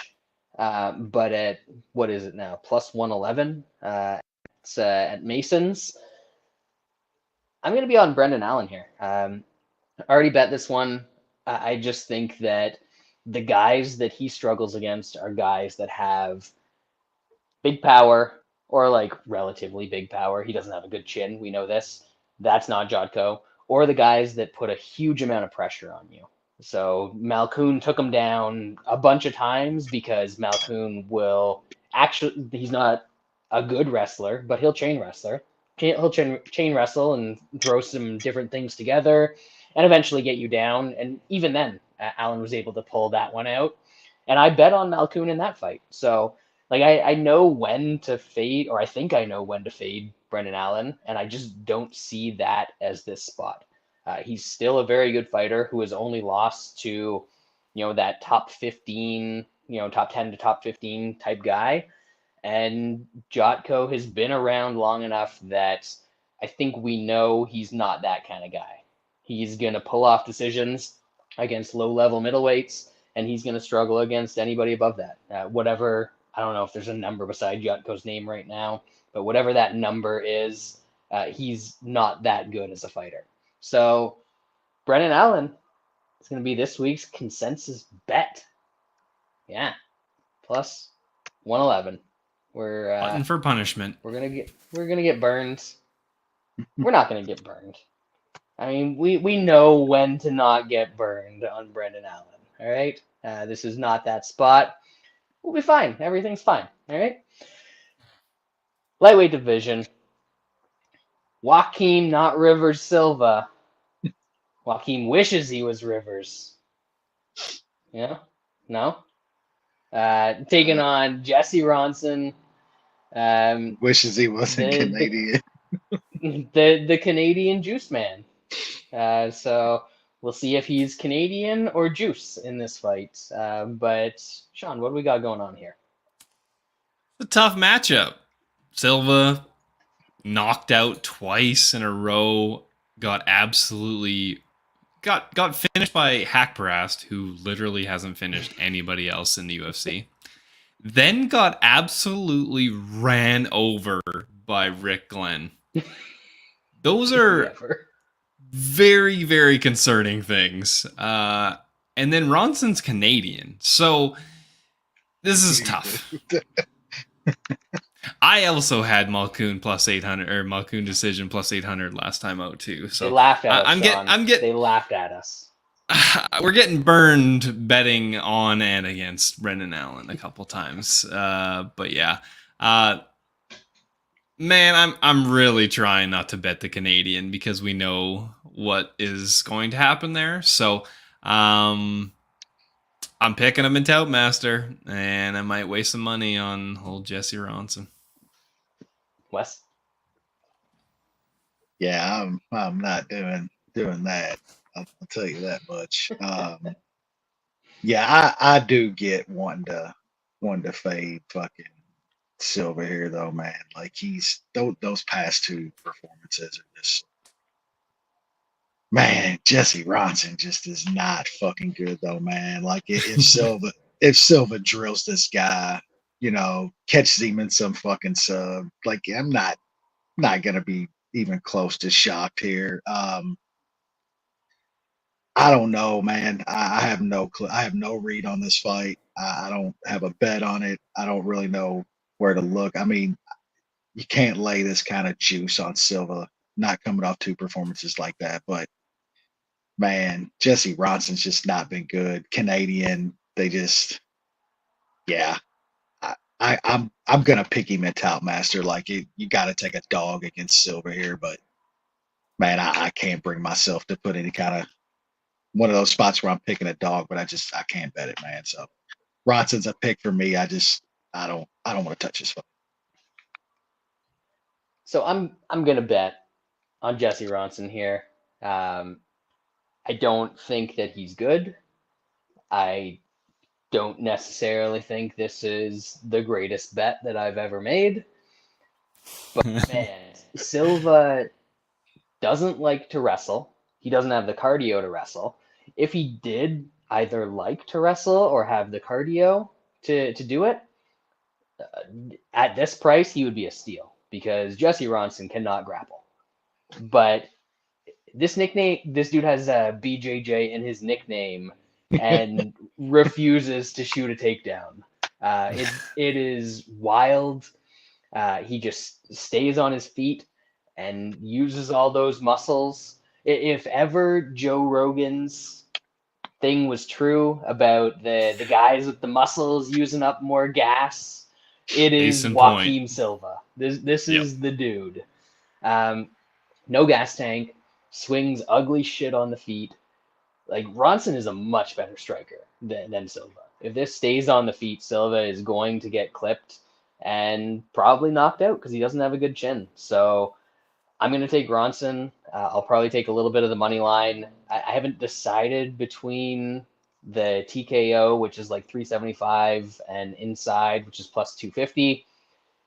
but at what is it now? Plus 111. It's at Mason's. I'm going to be on Brendan Allen here. I already bet this one. I just think that the guys that he struggles against are guys that have big power or like relatively big power. He doesn't have a good chin. We know this. That's not Jotko. Or the guys that put a huge amount of pressure on you. So Malkoun took him down a bunch of times because Malkoun will actually, he's not a good wrestler, but he'll chain wrestler. He'll chain wrestle and throw some different things together and eventually get you down. And even then, Allen was able to pull that one out. And I bet on Malkoun in that fight. So, like, I know when to fade, or I think I know when to fade Brendan Allen, and I just don't see that as this spot. He's still a very good fighter who has only lost to, that top 15, top 10 to top 15 type guy. And Jotko has been around long enough that I think we know he's not that kind of guy. He's going to pull off decisions against low-level middleweights, and he's going to struggle against anybody above that. Whatever, I don't know if there's a number beside Jotko's name right now, but whatever that number is, he's not that good as a fighter. So Brendan Allen is going to be this week's consensus bet. Yeah, plus 111. We're Button for punishment. We're gonna get burned. We're not gonna get burned. I mean, we know when to not get burned on Brendan Allen. All right, this is not that spot. We'll be fine. Everything's fine. All right. Lightweight division. Joaquin, not Rivers Silva. Joaquin wishes he was Rivers. Yeah? No? Taking on Jesse Ronson. Wishes he wasn't Canadian. The Canadian juice man. So we'll see if he's Canadian or juice in this fight. But Sean, what do we got going on here? It's a tough matchup. Silva knocked out twice in a row. Got finished by Hackparast, who literally hasn't finished anybody else in the UFC. Then got absolutely ran over by Rick Glenn. Those are very, very concerning things. And then Ronson's Canadian. So this is tough. I also had Malkoon plus 800 or Malkoon decision plus 800 last time out too. So They laughed at us, I'm Sean. They laughed at us. We're getting burned betting on and against Brendan Allen a couple times. But yeah. Man, I'm really trying not to bet the Canadian because we know what is going to happen there. So I'm picking him in Toutmaster, and I might waste some money on old Jesse Ronson. Wes? Yeah, I'm not doing that. I'll tell you that much. Yeah, I do get wanting to fade fucking Silva here though, man. Like he's those past two performances are just, man. Jesse Ronson just is not fucking good though, man. Like if Silva drills this guy, catches him in some fucking sub, like I'm not gonna be even close to shocked here. I don't know, man. I have no clue. I have no read on this fight. I don't have a bet on it. I don't really know where to look. I mean, you can't lay this kind of juice on Silva, not coming off two performances like that. But man, Jesse Ronson's just not been good. Canadian, they just, yeah. I'm gonna pick him at Toutmaster. Like you got to take a dog against Silva here, but man, I can't bring myself to put any kind of one of those spots where I'm picking a dog, but I can't bet it, man. So Ronson's a pick for me. I don't want to touch this fight. So I'm gonna bet on Jesse Ronson here. I don't think that he's good. I don't necessarily think this is the greatest bet that I've ever made. But man, Silva doesn't like to wrestle. He doesn't have the cardio to wrestle. If he did either like to wrestle or have the cardio to do it, at this price, he would be a steal because Jesse Ronson cannot grapple. But this dude has BJJ in his nickname and refuses to shoot a takedown. It is wild. He just stays on his feet and uses all those muscles. If ever Joe Rogan's thing was true about the guys with the muscles using up more gas, it is Joaquin Silva. This is the dude. No gas tank, swings ugly shit on the feet. Like Ronson is a much better striker than Silva. If this stays on the feet, Silva is going to get clipped and probably knocked out because he doesn't have a good chin. So I'm going to take Ronson. I'll probably take a little bit of the money line. I haven't decided between the TKO, which is like 375, and inside, which is plus 250.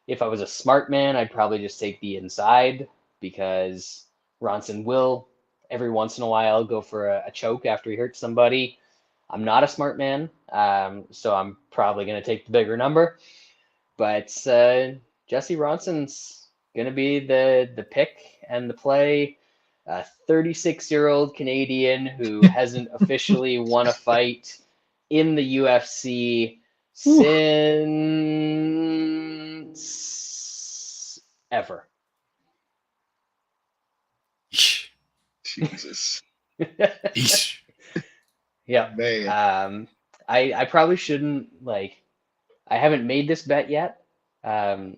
If I was a smart man, I'd probably just take the inside because Ronson will every once in a while go for a choke after he hurts somebody. I'm not a smart man, so I'm probably going to take the bigger number. But Jesse Ronson's going to be the pick and the play. A 36-year-old Canadian who hasn't officially won a fight in the UFC since ever. Jesus. Yeah. Man. I probably shouldn't, I haven't made this bet yet. And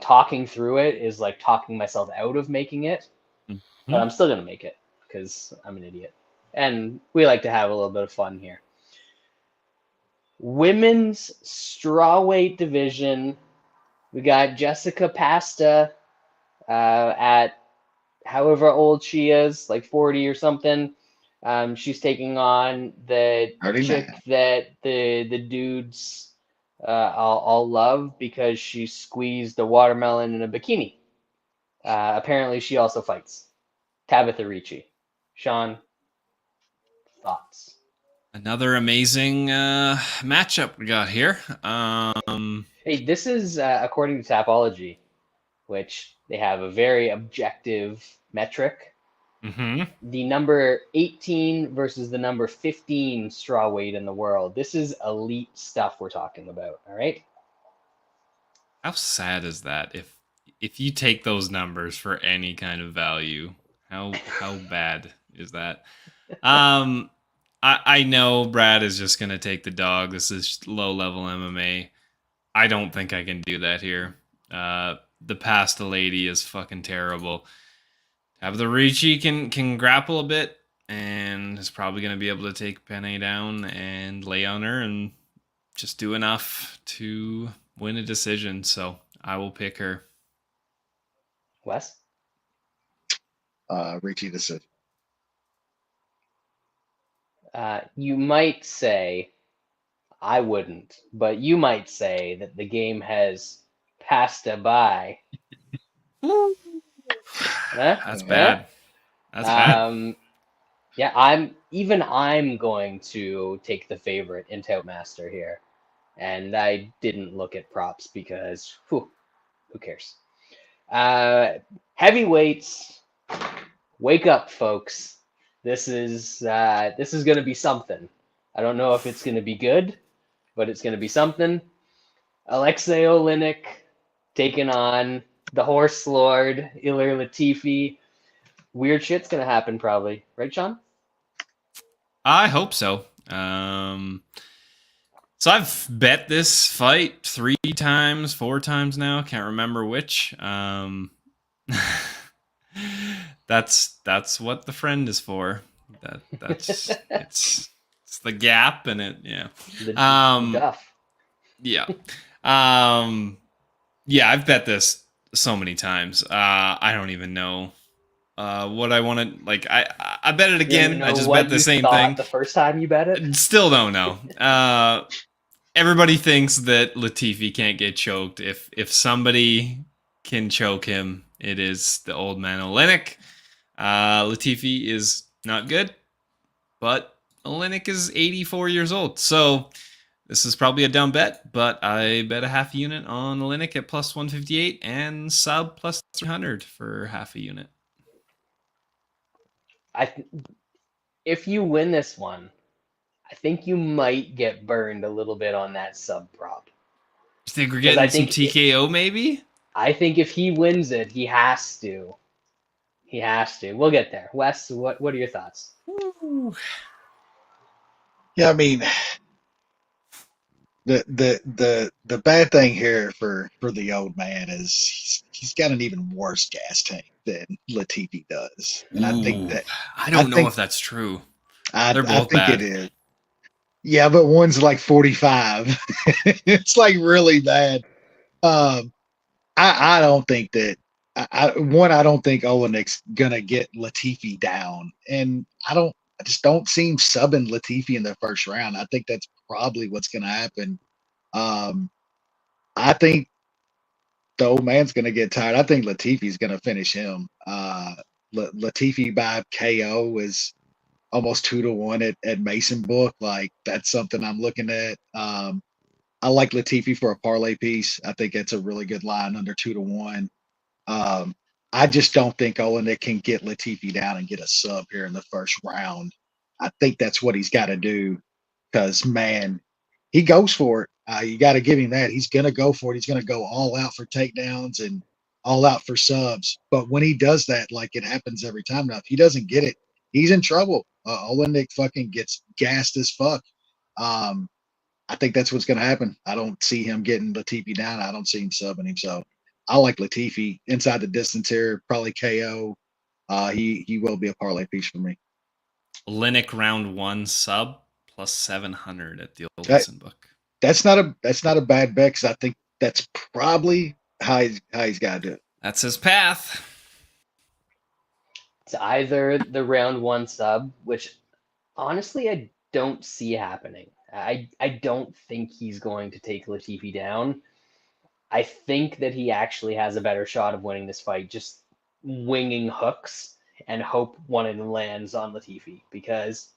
talking through it is like talking myself out of making it. Mm-hmm. But I'm still going to make it because I'm an idiot. And we like to have a little bit of fun here. Women's strawweight division. We got Jessica Pasta at however old she is, like 40 or something. She's taking on the chick that the dudes all love because she squeezed a watermelon in a bikini. Apparently, she also fights. Tabitha Ricci. Sean, thoughts? Another amazing matchup we got here. Hey, this is according to Tapology, which they have a very objective metric. Mm-hmm. The number 18 versus the number 15 straw weight in the world. This is elite stuff we're talking about. All right. How sad is that? If you take those numbers for any kind of value, how bad is that? Um, I know Brad is just gonna take the dog. This is low level MMA. I don't think I can do that here. The pasta lady is fucking terrible. Have the Ricci can grapple a bit and is probably gonna be able to take Penne down and lay on her and just do enough to win a decision. So I will pick her. Wes? Ricci decision. You might say, I wouldn't, but you might say that the game has passed by. That's bad. That's bad. Yeah, I'm going to take the favorite in Toutmaster here. And I didn't look at props because who cares? Heavyweights, wake up, folks. This is gonna be something. I don't know if it's gonna be good, but it's gonna be something. Alexei Oleinik taking on the Horse Lord Ilir Latifi. Weird shit's gonna happen probably, right, Sean? I hope so. So I've bet this fight 3 times, 4 times now. Can't remember which. That's what the friend is for. That's it's the gap and it The Um Duff. yeah. Yeah, I've bet this so many times. I don't even know what I want to like. I bet it again. I just bet the same thing. The first time you bet it. Still don't know. Everybody thinks that Latifi can't get choked. If somebody can choke him, it is the old man Oleinik. Latifi is not good, but Oleinik is 84 years old. So this is probably a dumb bet, but I bet a half a unit on Oleinik at plus 158 and sub plus 300 for half a unit. If you win this one, I think you might get burned a little bit on that sub prop. You think we're getting some TKO maybe? I think if he wins it, he has to. He has to. We'll get there. Wes, what are your thoughts? Yeah, I mean, the bad thing here for the old man is he's got an even worse gas tank than Latifi does, and I think that I don't know if that's true. They're both I think bad. it is. Yeah, but one's like 45. It's like really bad. I don't think that. I don't think Oleinik's gonna get Latifi down, and I just don't see him subbing Latifi in the first round. I think that's probably what's gonna happen. Um, I think the old man's gonna get tired. I think Latifi's gonna finish him. Latifi by KO is almost 2-1 at Mason Book. Like that's something I'm looking at. I like Latifi for a parlay piece. I think it's a really good line under 2-1. Um, I just don't think Oleinik can get Latifi down and get a sub here in the first round. I think that's what he's got to do because, man, he goes for it. You got to give him that. He's going to go for it. He's going to go all out for takedowns and all out for subs. But when he does that, like it happens every time now, if he doesn't get it, he's in trouble. Oleinik fucking gets gassed as fuck. I think that's what's going to happen. I don't see him getting Latifi down. I don't see him subbing him. So I like Latifi inside the distance here, probably KO. He will be a parlay piece for me. Oleinik round 1 sub plus 700 at the old Mason Book. That's not a bad bet because I think that's probably how he's got to do it. That's his path. It's either the round 1 sub, which honestly I don't see happening. I don't think he's going to take Latifi down. I think that he actually has a better shot of winning this fight just winging hooks and hope one of them lands on Latifi because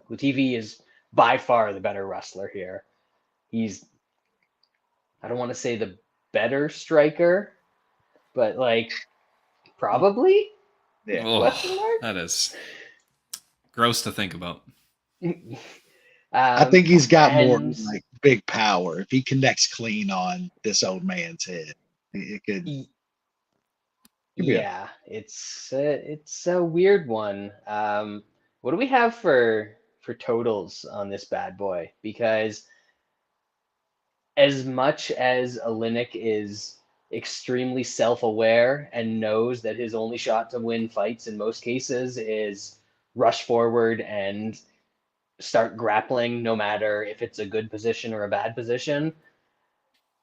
Latifi is by far the better wrestler here. He's, I don't want to say the better striker, but like probably. Yeah. Oh, Question mark? that is gross to think about. I think he's got more and like big power. If he connects clean on this old man's head, it could be yeah, it's a weird one. What do we have for totals on this bad boy? Because as much as Oleinik is extremely self-aware and knows that his only shot to win fights in most cases is rush forward and start grappling, no matter if it's a good position or a bad position,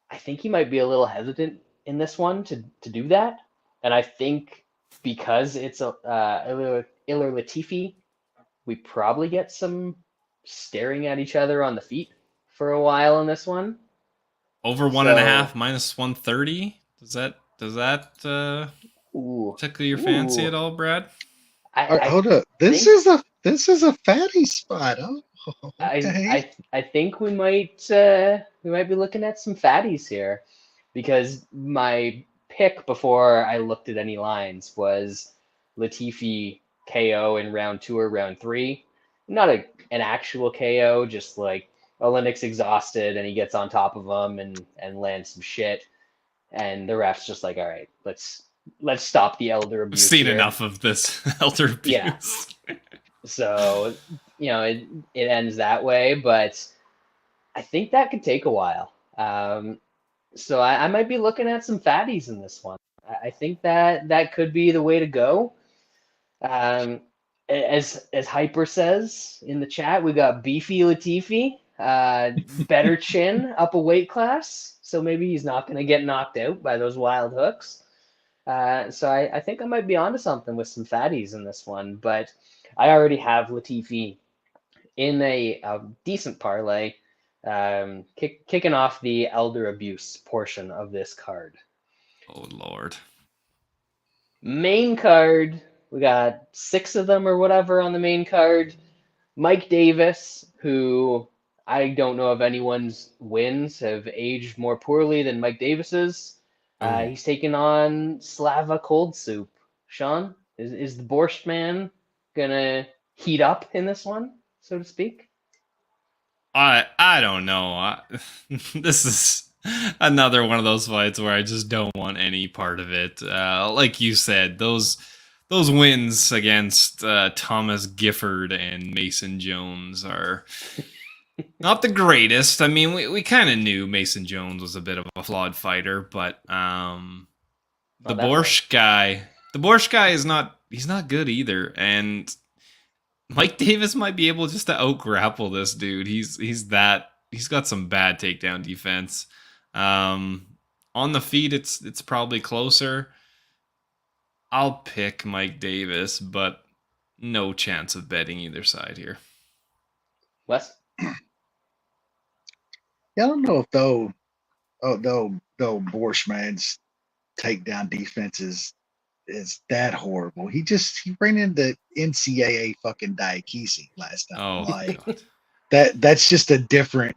I think he might be a little hesitant in this one to do that. And I think because it's a Ilir Latifi, we probably get some staring at each other on the feet for a while in this one. Over one and a half So, minus 130. Does that ooh, tickle your fancy at ooh, all, Brad? All right, I hold up. think This is a fatty spot. Oh, I okay. I think we might be looking at some fatties here, because my pick before I looked at any lines was Latifi KO in round 2 or round 3. Not an actual KO, just like Oleinik's exhausted and he gets on top of him and lands some shit, and the ref's just like, all right, let's stop the elder I've abuse seen here. enough of this elder Yeah. abuse. So, it ends that way, but I think that could take a while. So I might be looking at some fatties in this one. I think that could be the way to go. Um, as Hyper says in the chat, we got Beefy Latifi, better chin, up a weight class, so maybe he's not going to get knocked out by those wild hooks. So I think I might be onto something with some fatties in this one, but I already have Latifi in a decent parlay, kicking off the elder abuse portion of this card. Oh Lord. Main card, we got 6 of them or whatever on the main card. Mike Davis, who I don't know if anyone's wins have aged more poorly than Mike Davis's. Ooh. He's taking on Slava Cold Soup. Sean, is the Borscht man gonna heat up in this one, so to speak? I don't know. This is another one of those fights where I just don't want any part of it. Like you said, those wins against Thomas Gifford and Mason Jones are not the greatest. I mean, we kind of knew Mason Jones was a bit of a flawed fighter, but the Not that flawed. Borscht guy is not. He's not good either, and Mike Davis might be able just to out grapple this dude. He's got some bad takedown defense. On the feet, it's probably closer. I'll pick Mike Davis, but no chance of betting either side here. Wes? Yeah, I don't know if though Borshman's takedown defense is that horrible. He ran into NCAA fucking Diakese last time. Oh Like God. that's just a different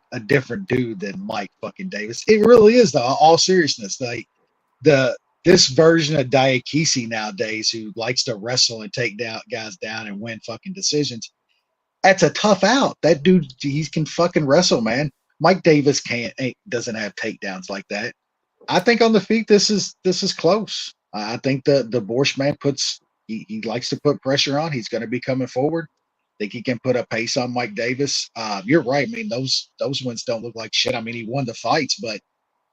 dude than Mike fucking Davis. It really is though. All seriousness, like this version of Diakese nowadays, who likes to wrestle and take down guys down and win fucking decisions. That's a tough out. That dude, he can fucking wrestle, man. Mike Davis doesn't have takedowns like that. I think on the feet, this is close. I think the Borscht man he likes to put pressure on. He's going to be coming forward. Think he can put a pace on Mike Davis. You're right. I mean, those wins don't look like shit. I mean, he won the fights, but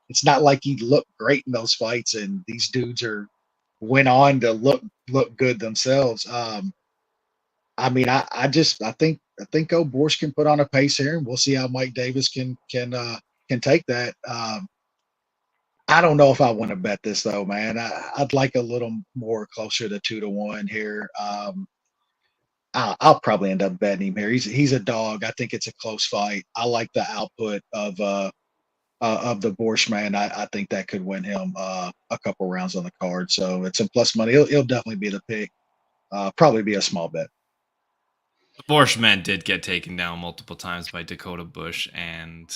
it's not like he looked great in those fights. And these dudes went on to look good themselves. I mean, I think old Borscht can put on a pace here, and we'll see how Mike Davis can take that. I don't know if I want to bet this though, man. I'd like a little more closer to 2-1 here. I'll probably end up betting him here. He's a dog. I think it's a close fight. I like the output of the Borscht man. I think that could win him a couple rounds on the card. So it's some plus money. He'll definitely be the pick. Probably be a small bet. The Borscht man did get taken down multiple times by Dakota Bush and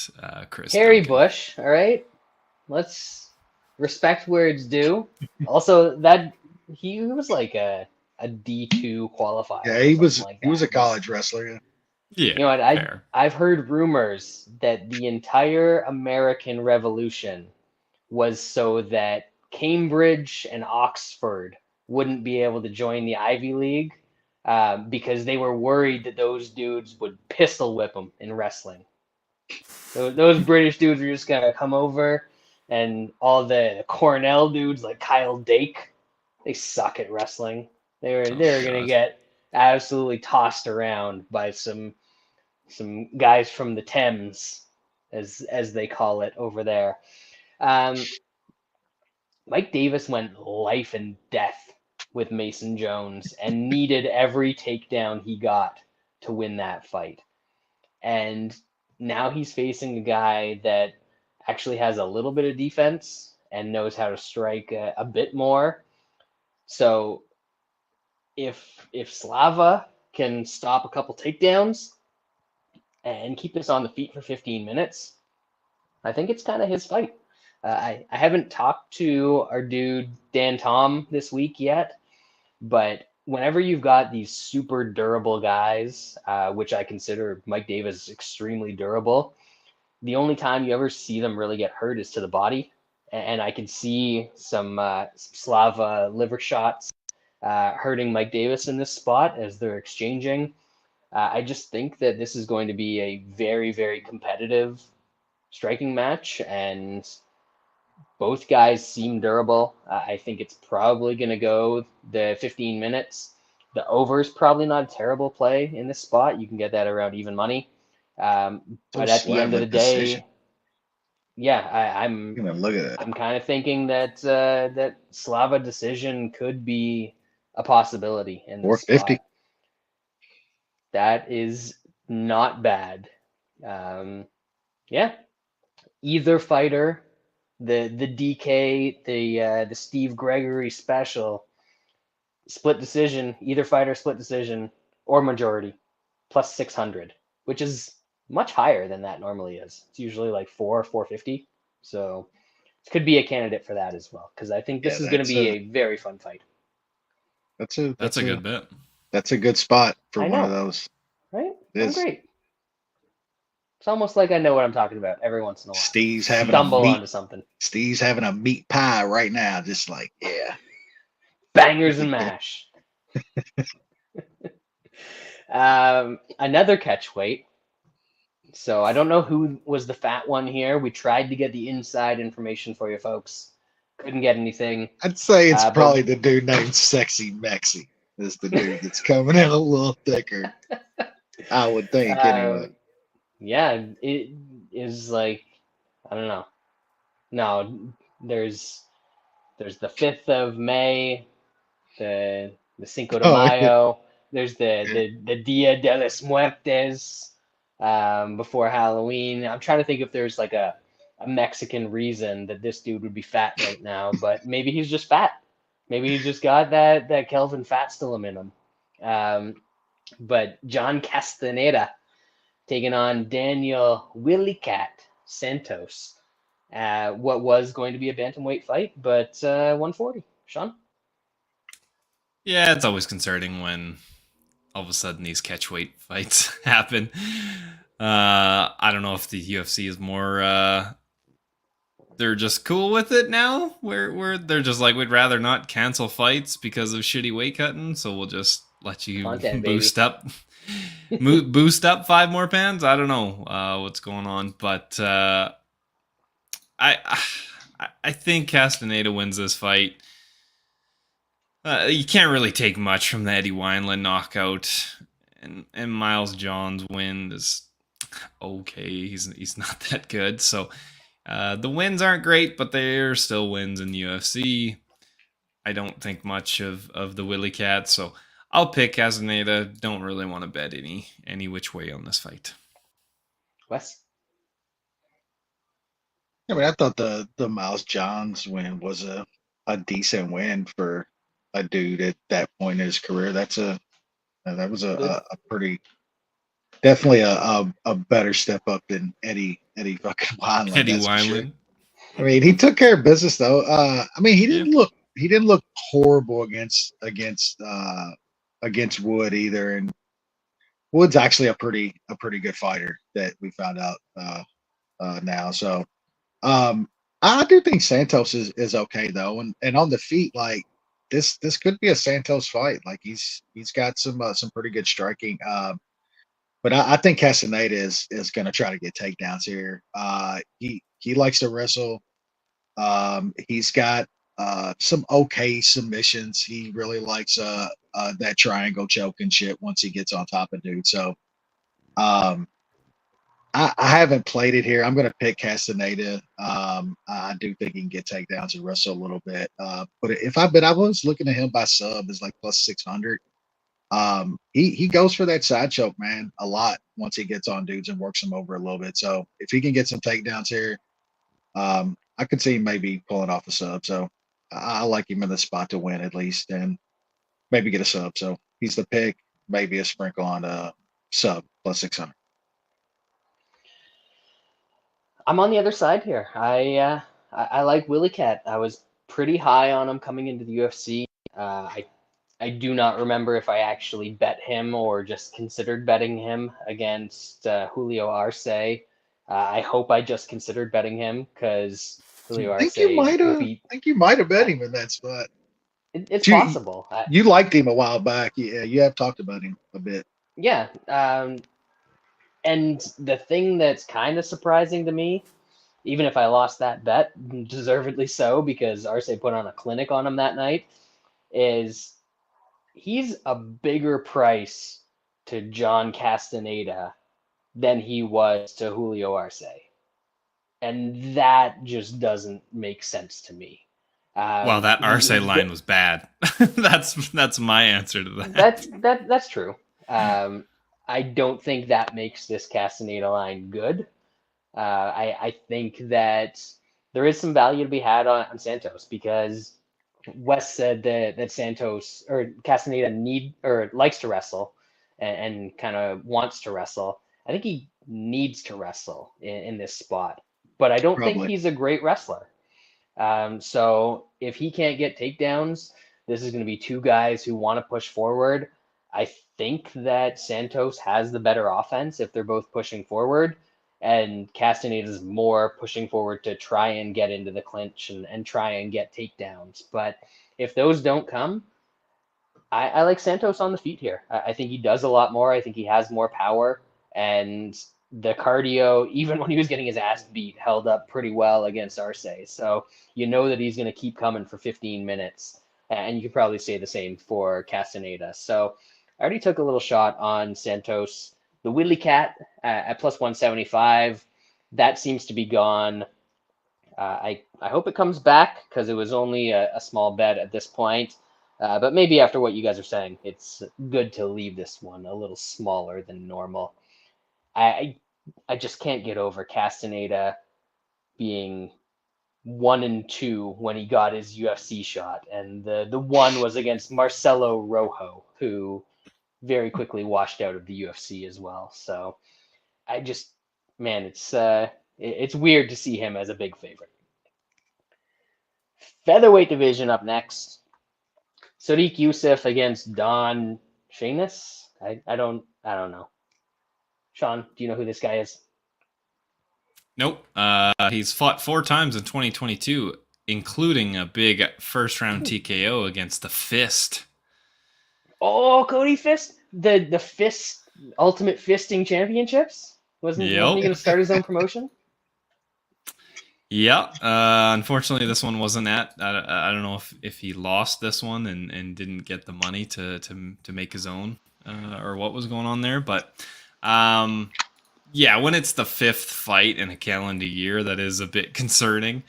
Chris Harry Duncan. Bush, all right? Let's respect where it's due. Also, that he was like a a D2 qualifier. Yeah, or he something was like he was a that. college wrestler. Yeah. Yeah, You know what? fair. I've heard rumors that the entire American Revolution was so that Cambridge and Oxford wouldn't be able to join the Ivy League because they were worried that those dudes would pistol whip them in wrestling. Those British dudes were just gonna come over, and all the Cornell dudes like Kyle Dake, they suck at wrestling. They're gonna God. get absolutely tossed around by some guys from the Thames, as they call it over there. Um, Mike Davis went life and death with Mason Jones and needed every takedown he got to win that fight. And now he's facing a guy that actually has a little bit of defense and knows how to strike a bit more. So if Slava can stop a couple takedowns and keep this on the feet for 15 minutes, I think it's kind of his fight. I haven't talked to our dude Dan Tom this week yet, but whenever you've got these super durable guys, which I consider Mike Davis extremely durable, the only time you ever see them really get hurt is to the body. And I can see some Slava liver shots hurting Mike Davis in this spot as they're exchanging. I just think that this is going to be a very, very competitive striking match, and both guys seem durable. I think it's probably going to go the 15 minutes. The over is probably not a terrible play in this spot. You can get that around even money. But at the end of the day, yeah, I'm gonna look at it. I'm kind of thinking that that Slava decision could be a possibility in this 450. spot. That is not bad. Yeah, either fighter, the DK, the Steve Gregory special, split decision, either fighter split decision or majority, plus 600, which is much higher than that normally is. It's usually like 450. So it could be a candidate for that as well, because I think this is going to be a very fun fight. That's a good bet. That's a good spot for I one know, of those. right? I'm great. It's almost like I know what I'm talking about every once in a while. Steve's having Stumble onto something. Steve's having a meat pie right now, just like, yeah. Bangers and mash. Another catch weight. So I don't know who was the fat one here. We tried to get the inside information for you folks. Couldn't get anything. I'd say it's probably the dude named Sexy Mexi is the dude that's coming in a little thicker. I would think, anyway. Yeah, it is like, I don't know. No, there's the 5th of May, the Cinco de Mayo. There's the Dia de los Muertes before Halloween. I'm trying to think if there's like a Mexican reason that this dude would be fat right now, but maybe he's just fat. Maybe he's just got that Kelvin fat still in him. But John Castañeda taking on Daniel Willy Cat Santos. What was going to be a bantamweight fight, but 140. Sean? Yeah, it's always concerning when all of a sudden these catchweight fights happen. I don't know if the UFC is more they're just cool with it now, where they're just like, we'd rather not cancel fights because of shitty weight cutting, so we'll just let you boost up 5 more pounds. I don't know what's going on, but I think Castañeda wins this fight. You can't really take much from the Eddie Wineland knockout, and Miles Johns' win is okay. He's not that good, so the wins aren't great, but they're still wins in the UFC. I don't think much of the Willy Cat, so I'll pick Castañeda. Don't really want to bet any which way on this fight. Wes? I mean, I thought the Miles Johns win was a decent win for a dude at that point in his career. That was a pretty, definitely a better step up than Eddie fucking Wineland. Eddie Wineland. Sure. I mean, he took care of business though. I mean, he didn't look horrible against Wood either. And Wood's actually a pretty good fighter that we found out now. So I do think Santos is okay though, and on the feet, like this could be a Santos fight. Like he's got some pretty good striking. But I think Castañeda is going to try to get takedowns here. He likes to wrestle. He's got some okay submissions. He really likes that triangle choke and shit once he gets on top of dude. So I haven't played it here. I'm going to pick Castañeda. I do think he can get takedowns and wrestle a little bit. But I was looking at him by sub as like plus 600. He goes for that side choke, man, a lot once he gets on dudes and works them over a little bit. So if he can get some takedowns here, I could see him maybe pulling off a sub. So I like him in the spot to win at least, and maybe get a sub. So he's the pick, maybe a sprinkle on a sub plus 600. I'm on the other side here. I like Willie Cat. I was pretty high on him coming into the UFC. I do not remember if I actually bet him or just considered betting him against Julio Arce. I hope I just considered betting him because Julio Arce. I think you might have bet him in that spot. It's possible. You liked him a while back. Yeah, you have talked about him a bit. Yeah. And the thing that's kind of surprising to me, even if I lost that bet, deservedly so, because Arce put on a clinic on him that night, is he's a bigger price to John Castañeda than he was to Julio Arce. And that just doesn't make sense to me. Well, that Arce line was bad. That's my answer to that. That's true. I don't think that makes this Castañeda line good. I think that there is some value to be had on Santos, because Wes said that Santos or Castañeda likes to wrestle and kind of wants to wrestle. I think he needs to wrestle in this spot, but I don't think he's a great wrestler. So if he can't get takedowns, this is going to be two guys who want to push forward. I think that Santos has the better offense if they're both pushing forward, and Castañeda is more pushing forward to try and get into the clinch and try and get takedowns. But if those don't come, I like Santos on the feet here. I think he does a lot more. I think he has more power, and the cardio, even when he was getting his ass beat, held up pretty well against Arce. So you know that he's going to keep coming for 15 minutes, and you could probably say the same for Castañeda. So I already took a little shot on Santos. The Willie Cat at plus 175, that seems to be gone. I hope it comes back, because it was only a small bet at this point. But maybe after what you guys are saying, it's good to leave this one a little smaller than normal. I just can't get over Castañeda being 1-2 when he got his UFC shot, and the one was against Marcelo Rojo, who very quickly washed out of the UFC as well. So it's weird to see him as a big favorite. Featherweight division up next. Sodiq Yusuff against Don Shainis. I don't know. Sean, do you know who this guy is? Nope. He's fought 4 times in 2022, including a big first-round TKO against the Fist. Oh, Cody Fist? The Fist Ultimate Fisting Championships? Wasn't he going to start his own promotion? Yeah. Unfortunately, this one wasn't at. I don't know if he lost this one and didn't get the money to make his own, or what was going on there. But yeah, when it's the 5th fight in a calendar year, that is a bit concerning.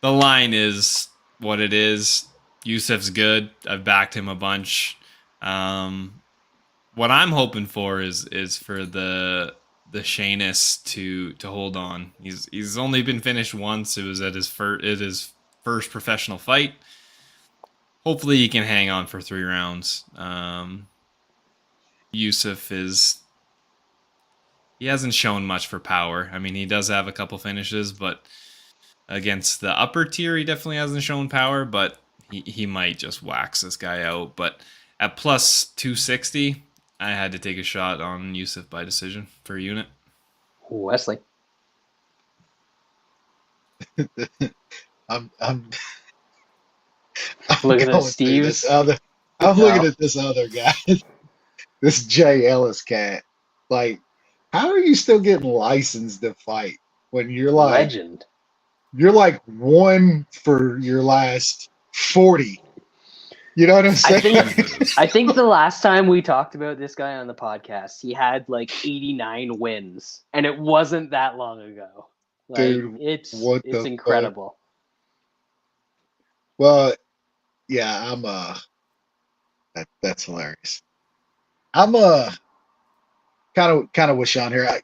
The line is what it is. Yusuff's good. I've backed him a bunch. What I'm hoping for is for the Shainis to hold on. He's only been finished once. It was at his first professional fight. Hopefully he can hang on for 3 rounds. Yusuff he hasn't shown much for power. I mean, he does have a couple finishes, but against the upper tier, he definitely hasn't shown power. But he might just wax this guy out. But at plus 260, I had to take a shot on Yusuff by decision for a unit. Wesley. I'm Looking at going through Steve's. I'm looking at this other guy, this Jay Ellis cat. Like, how are you still getting licensed to fight when you're like Legend. you're like 1 for your last 40? You know what I'm saying? I think the last time we talked about this guy on the podcast, he had like 89 wins, and it wasn't that long ago. Like, Dude, it's what the fuck? incredible. Well, yeah, I'm that's hilarious. I'm kind of with Sean here.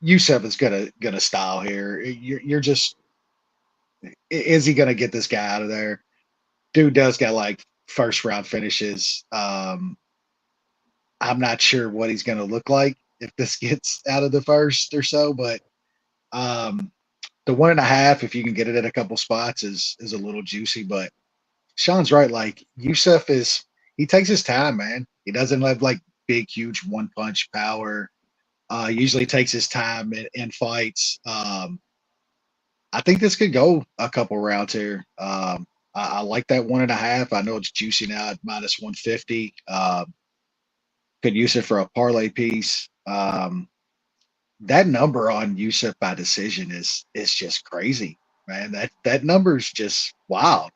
Yusuff is gonna style here. You're just, is he gonna get this guy out of there? Dude does got like first round finishes. I'm not sure what he's gonna look like if this gets out of the first or so, but the 1.5, if you can get it at a couple spots, is a little juicy. But Sean's right. Like, Yusuff he takes his time, man. He doesn't have like big, huge one punch power. Usually takes his time in fights. I think this could go a couple rounds here. I like that 1.5. I know it's juicy now at minus 150. Could use it for a parlay piece. That number on Yusuff by decision is just crazy, man. That number's just wild.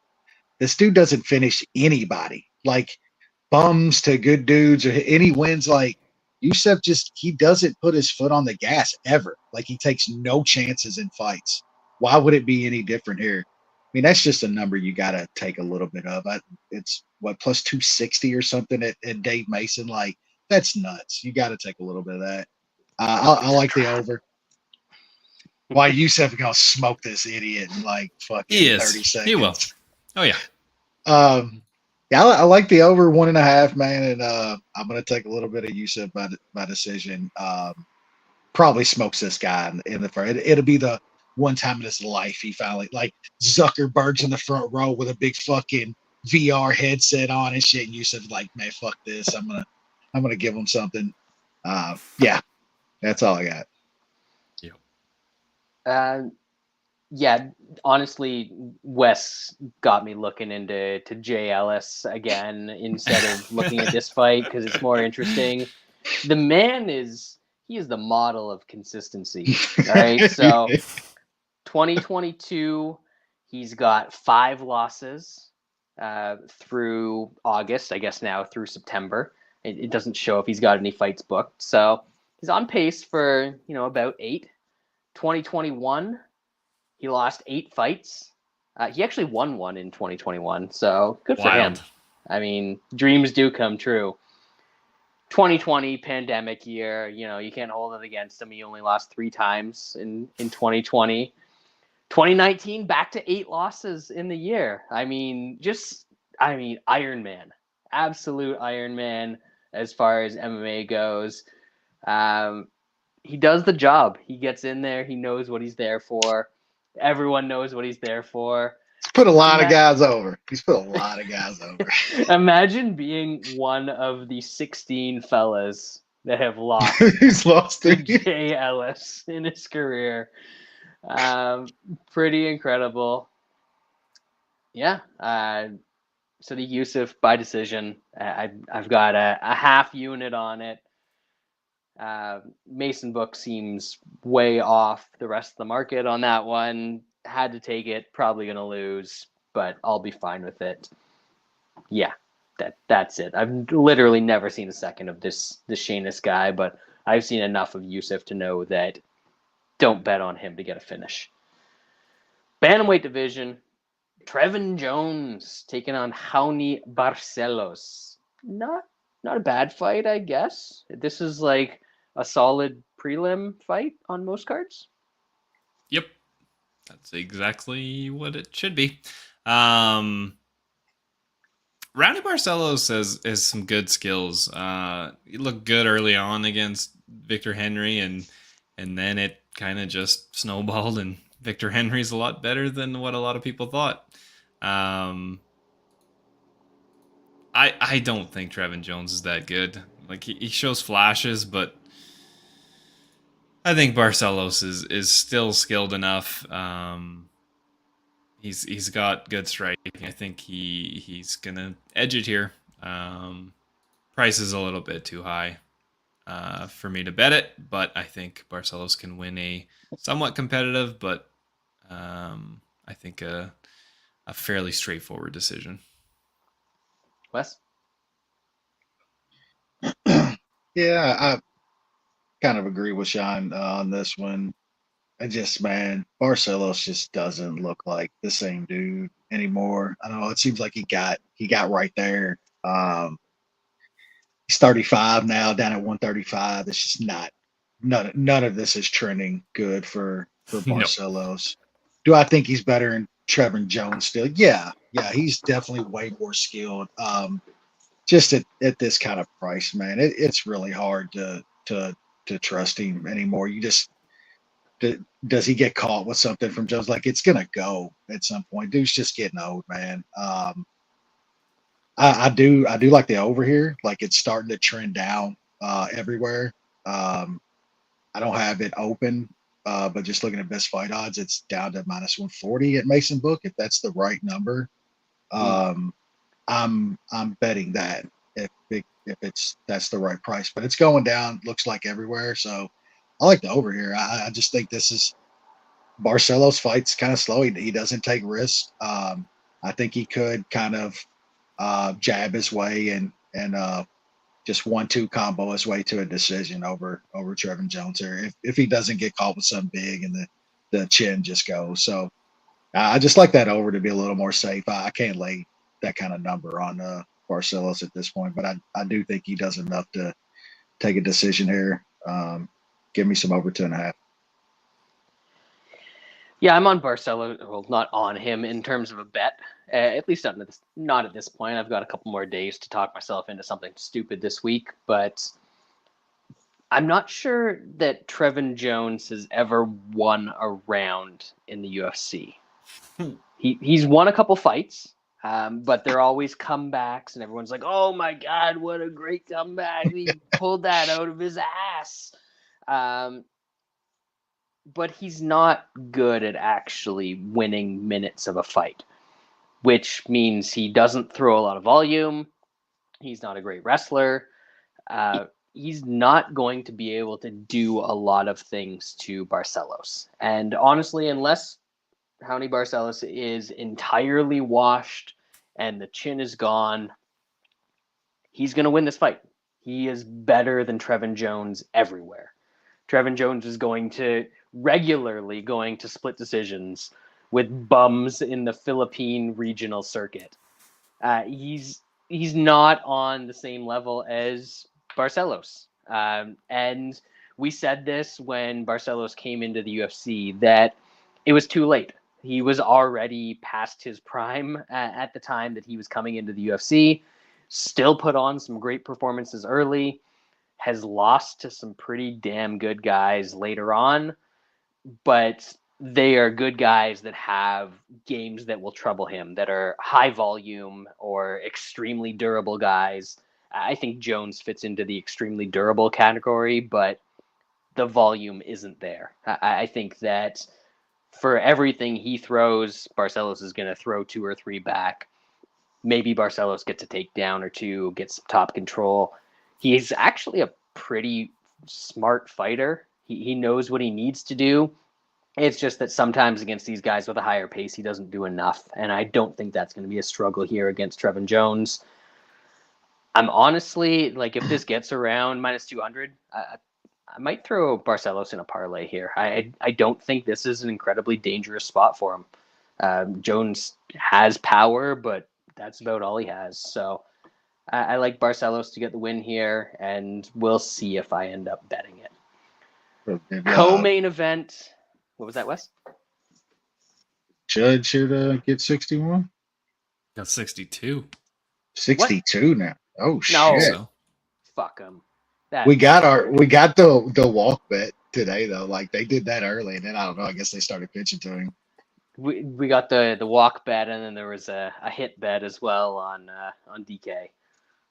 This dude doesn't finish anybody, like bums to good dudes, or any wins. Like, Yusuff he doesn't put his foot on the gas ever. Like, he takes no chances in fights. Why would it be any different here? I mean, that's just a number you got to take a little bit of. It's what, plus 260 or something at Dave Mason. Like, that's nuts. You got to take a little bit of that. I like the over. Why Yusuff gonna smoke this idiot in like fucking 30 seconds? He will. Oh yeah. Yeah, I like the over 1.5, man, and I'm gonna take a little bit of Yusuff by decision. Probably smokes this guy in the first. It'll be the one time in his life he finally, like, Zuckerberg's in the front row with a big fucking VR headset on and shit. And Yusuff's like, man, fuck this. I'm gonna give him something. Yeah, that's all I got. Yeah, honestly, Wes got me looking into Jay Ellis again instead of looking at this fight because it's more interesting. The man is the model of consistency. All right, so 2022, he's got 5 losses through August, I guess now through September. It doesn't show if he's got any fights booked, so he's on pace for about 8. 2021. He lost 8 fights. He actually won one in 2021, so good for him. I mean, dreams do come true. 2020, pandemic year, you can't hold it against him. He only lost 3 times in 2020. 2019, back to 8 losses in the year. Iron Man. Absolute Iron Man as far as MMA goes. He does the job. He gets in there. He knows what he's there for. Everyone knows what he's there for. He's put a lot of guys over. Imagine being one of the 16 fellas that have lost. He's lost to Jay Ellis in his career. Pretty incredible. Yeah. So the Yusuff by decision. I've got a half unit on it. Mason Book seems way off the rest of the market on that one. Had to take it. Probably going to lose, but I'll be fine with it. Yeah, that's it. I've literally never seen a second of this Shainis guy, but I've seen enough of Yusuff to know that don't bet on him to get a finish. Bantamweight division. Trevin Jones taking on Raoni Barcelos. Not a bad fight, I guess. This is like a solid prelim fight on most cards. Yep. That's exactly what it should be. Raoni Barcelos has some good skills. He looked good early on against Victor Henry, and then it kind of just snowballed, and Victor Henry's a lot better than what a lot of people thought. I don't think Trevin Jones is that good. Like he shows flashes, but I think Barcelos is still skilled enough. He's got good striking. I think he's gonna edge it here. Price is a little bit too high for me to bet it, but I think Barcelos can win a somewhat competitive, but I think a fairly straightforward decision. Wes? Yeah, I kind of agree with Sean on this one. Man, Barcelos just doesn't look like the same dude anymore. I don't know. It seems like he got right there. He's 35 now, down at 135. It's just none of this is trending good for Barcelos. Do I think he's better than Trevor Jones still? Yeah, he's definitely way more skilled. Just at this kind of price, man, it's really hard to trust him anymore. You just does he get caught with something from Jones? Like it's gonna go at some point. Dude's just getting old, man. I do like the over here. Like it's starting to trend down everywhere. I don't have it open, but just looking at best fight odds, it's down to minus 140 at Mason Book. If that's the right number, I'm betting that if that's the right price. But it's going down. Looks like everywhere. So I like the over here. I just think this is Barcelos fight's kind of slow. He doesn't take risks. I think he could kind of jab his way and just 1-2 combo his way to a decision over Trevin Jones here if he doesn't get caught with something big and the chin just goes. So I just like that over to be a little more safe. I can't lay that kind of number on Barcelos at this point, but I do think he does enough to take a decision here. Give me some over 2.5. Yeah, I'm on Barcelos. Well, not on him in terms of a bet. At least not at this point. I've got a couple more days to talk myself into something stupid this week, but I'm not sure that Trevin Jones has ever won a round in the UFC. He's won a couple fights, but they're always comebacks, and everyone's like, "Oh my God, what a great comeback! He pulled that out of his ass." But he's not good at actually winning minutes of a fight, which means he doesn't throw a lot of volume. He's not a great wrestler. He's not going to be able to do a lot of things to Barcelos. And honestly, unless Raoni Barcelos is entirely washed and the chin is gone, he's going to win this fight. He is better than Trevin Jones everywhere. Trevin Jones is regularly going to split decisions with bums in the Philippine regional circuit. He's not on the same level as Barcelos. And we said this when Barcelos came into the UFC, that it was too late. He was already past his prime at the time that he was coming into the UFC, still put on some great performances early, has lost to some pretty damn good guys later on, but they are good guys that have games that will trouble him, that are high volume or extremely durable guys. I think Jones fits into the extremely durable category, but the volume isn't there. I think that for everything he throws, Barcelos is going to throw 2 or 3 back. Maybe Barcelos gets a takedown or 2, gets some top control. He's actually a pretty smart fighter. He knows what he needs to do. It's just that sometimes against these guys with a higher pace, he doesn't do enough. And I don't think that's going to be a struggle here against Trevin Jones. I'm honestly, like, if this gets around minus 200, I might throw Barcelos in a parlay here. I don't think this is an incredibly dangerous spot for him. Jones has power, but that's about all he has. So I like Barcelos to get the win here, and we'll see if I end up betting it. Co-main event. What was that, Wes? Judge here to get 61? Got 62. 62 what? Now. Oh, no. shit. So. Fuck him. We got the walk bet today, though. Like, they did that early, and then, I don't know, I guess they started pitching to him. we got the walk bet, and then there was a hit bet as well on DK.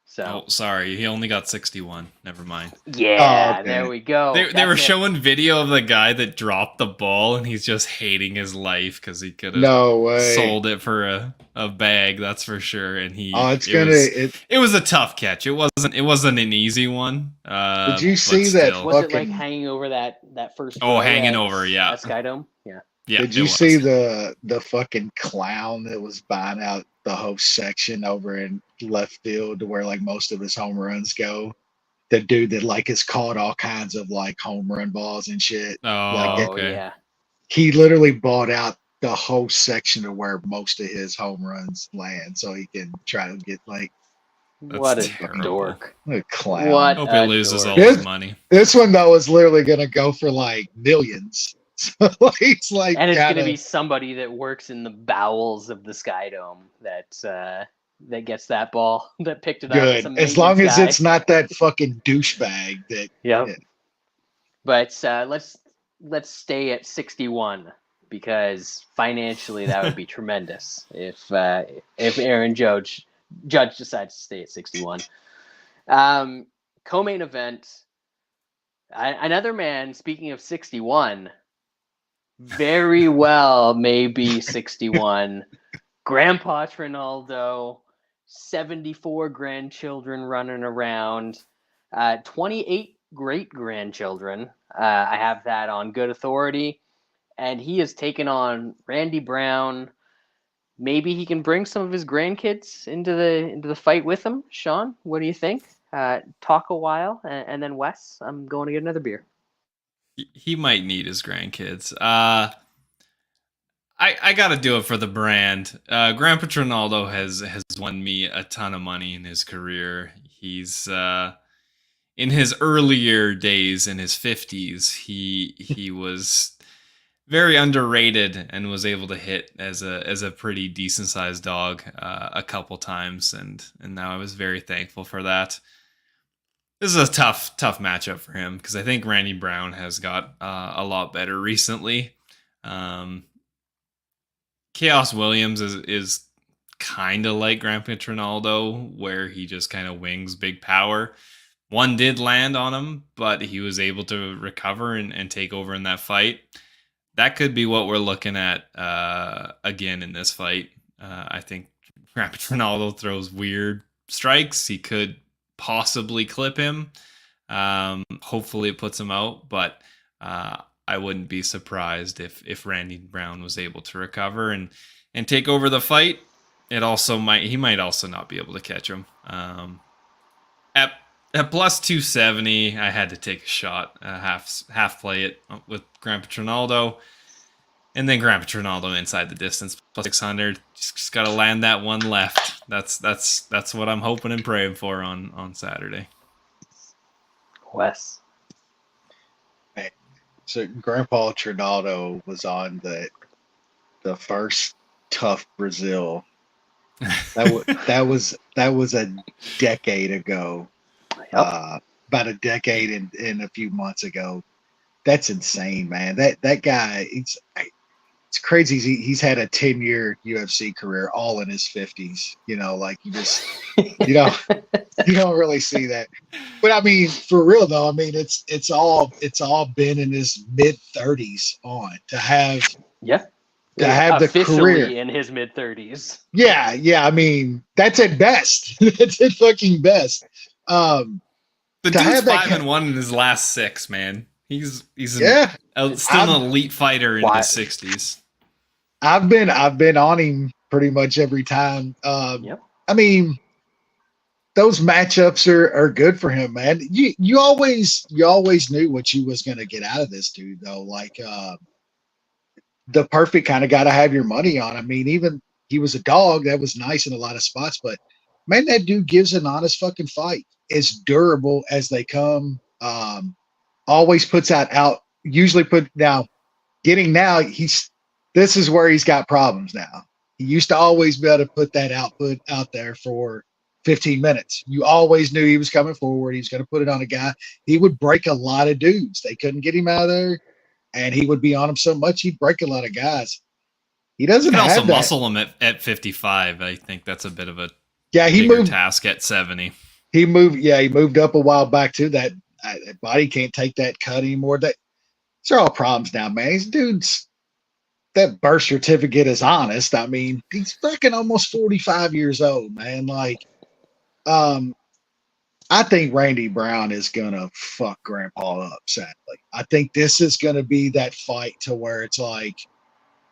So Oh, sorry, he only got 61. Never mind. yeah, okay. there we go. They were That's it. showing video of the guy that dropped the ball, and he's just hating his life because he could have No way. sold it for a bag. That's for sure. And he It was a tough catch. It wasn't an easy one. Did you but see that still. Was it like fucking- hanging over that first? Oh, row hanging at- over, yeah. At Skydome, yeah. Yeah, Did it you was. see the fucking clown that was buying out the host section over in left field to where like most of his home runs go? The dude that like has caught all kinds of like home run balls and shit. Oh, Like, okay. Yeah. He literally bought out the whole section of where most of his home runs land so he can try to get like What a terrible. dork. a clown. What Hope a he loses dork. all his money. This one though is literally gonna go for like millions. So like, it's like And it's going to kinda- be somebody that works in the bowels of the Skydome that gets that ball, that picked it up. good. Some As long maintenance as guy. it's not that fucking douchebag that Yep. Yeah. But let's stay at 61 because financially that would be tremendous if Aaron Judge decides to stay at 61. Co-main event. Another man, speaking of 61, very well maybe 61. Grandpa Trinaldo, 74 grandchildren running around, 28 great-grandchildren. I have that on good authority. And he has taken on Randy Brown. Maybe he can bring some of his grandkids into the fight with him. Sean, what do you think? Talk a while, and then Wes, I'm going to get another beer. He might need his grandkids. I got to do it for the brand. Grandpa Trinaldo has won me a ton of money in his career. He's in his earlier days, in his 50s, he was very underrated and was able to hit as a pretty decent sized dog a couple times, and now I was very thankful for that. This is a tough matchup for him because I think Randy Brown has got a lot better recently. Chaos Williams is kind of like Grandpa Trinaldo, where he just kind of wings big power. One did land on him, but he was able to recover and take over in that fight. That could be what we're looking at again in this fight. I think Grandpa Trinaldo throws weird strikes. He could possibly clip him. Hopefully it puts him out, but I wouldn't be surprised if Randy Brown was able to recover and take over the fight. He might also not be able to catch him. At plus 270, I had to take a shot, half play it with Grandpa Trinaldo, and then Grandpa Trinaldo inside the distance plus 600. Just got to land that one left. That's what I'm hoping and praying for on Saturday. Wes. So Grandpa Trinaldo was on the first Tough Brazil. That was a decade ago. Yep. About a decade and a few months ago. That's insane, man. That guy, it's crazy. He's had a 10-year UFC career, all in his 50s. You know, like you don't really see that. But I mean, for real though, I mean it's all been in his mid 30s on to have the officially career in his mid 30s. Yeah. I mean, that's at best. That's at fucking best. The dude's have that 5-1 in his last 6, man. He's still an elite fighter in his 60s. I've been on him pretty much every time. I mean, those matchups are good for him, man. You always knew what you was gonna get out of this dude, though. Like the perfect kind of guy to have your money on. I mean, even he was a dog that was nice in a lot of spots, but man, that dude gives an honest fucking fight. As durable as they come. Always puts out. Usually this is where he's got problems now. He used to always be able to put that output out there for 15 minutes. You always knew he was coming forward. He was going to put it on a guy. He would break a lot of dudes. They couldn't get him out of there, and he would be on him so much he'd break a lot of guys. He You doesn't can also have that. muscle him at 55. I think that's a bit of a Yeah, he bigger moved. task at 70. He moved. Yeah, he moved up a while back too. That body can't take that cut anymore. These are all problems now, man. These dudes. That birth certificate is honest. I mean, he's fucking almost 45 years old, man. Like, I think Randy Brown is gonna fuck Grandpa up. Sadly, I think this is gonna be that fight to where it's like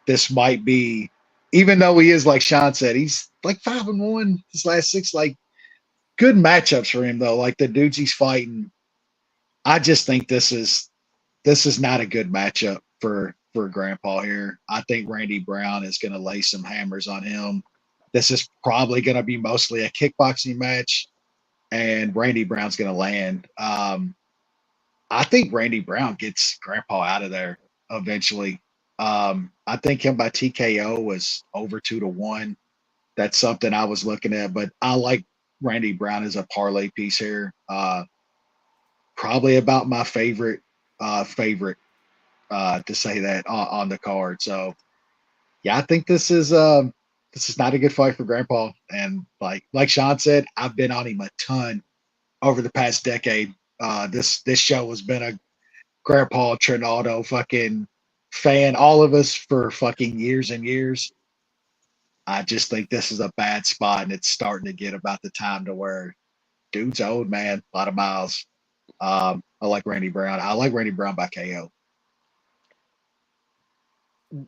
this might be, even though he is like Sean said, he's like 5-1 his last 6. Like, good matchups for him though. Like the dudes he's fighting, I just think this is not a good matchup for Grandpa here. I think Randy Brown is going to lay some hammers on him. This is probably going to be mostly a kickboxing match, and Randy Brown's going to land. I think Randy Brown gets Grandpa out of there eventually. I think him by TKO was over 2-1. That's something I was looking at, but I like Randy Brown as a parlay piece here. Probably about my favorite to say that on the card. So yeah, I think this is not a good fight for Grandpa. And like Sean said, I've been on him a ton over the past decade. This show has been a Grandpa Trinaldo fucking fan, all of us for fucking years and years. I just think this is a bad spot, and it's starting to get about the time to where dude's old, man, a lot of miles. I like Randy Brown. I like Randy Brown by KO.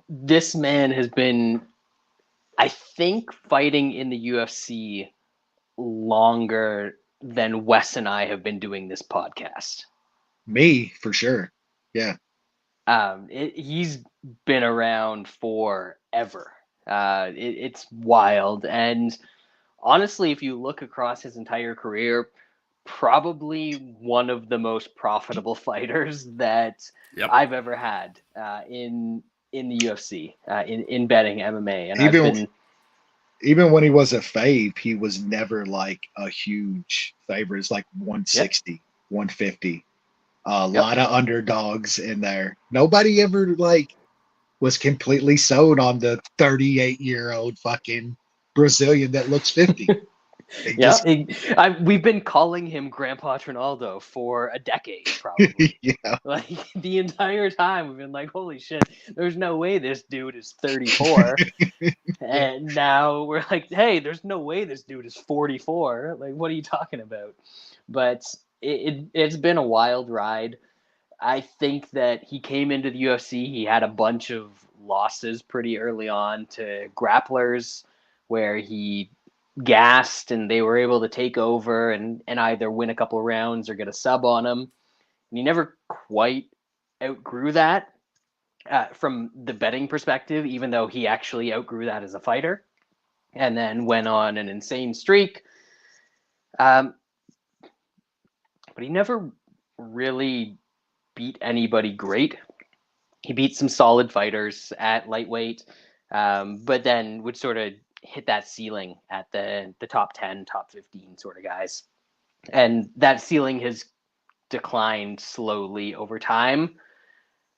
This man has been, I think, fighting in the UFC longer than Wes and I have been doing this podcast. Me, for sure. Yeah. He's been around forever. It's wild. And honestly, if you look across his entire career, probably one of the most profitable fighters that I've ever had in the UFC, in betting MMA. And even when he was a fave, he was never like a huge favorite. It's like 160, 150. A lot of underdogs in there. Nobody ever like was completely sold on the 38-year-old fucking Brazilian that looks 50. We've been calling him Grandpa Trinaldo for a decade, probably. Yeah. Like the entire time, we've been like, "Holy shit! There's no way this dude is 34." And now we're like, "Hey, there's no way this dude is 44." Like, what are you talking about? But it's been a wild ride. I think that he came into the UFC. He had a bunch of losses pretty early on to grapplers, where he gassed and they were able to take over and either win a couple of rounds or get a sub on him. And he never quite outgrew that from the betting perspective, even though he actually outgrew that as a fighter, and then went on an insane streak. But he never really beat anybody great. He beat some solid fighters at lightweight, but then would sort of hit that ceiling at the top 10, top 15 sort of guys. And that ceiling has declined slowly over time,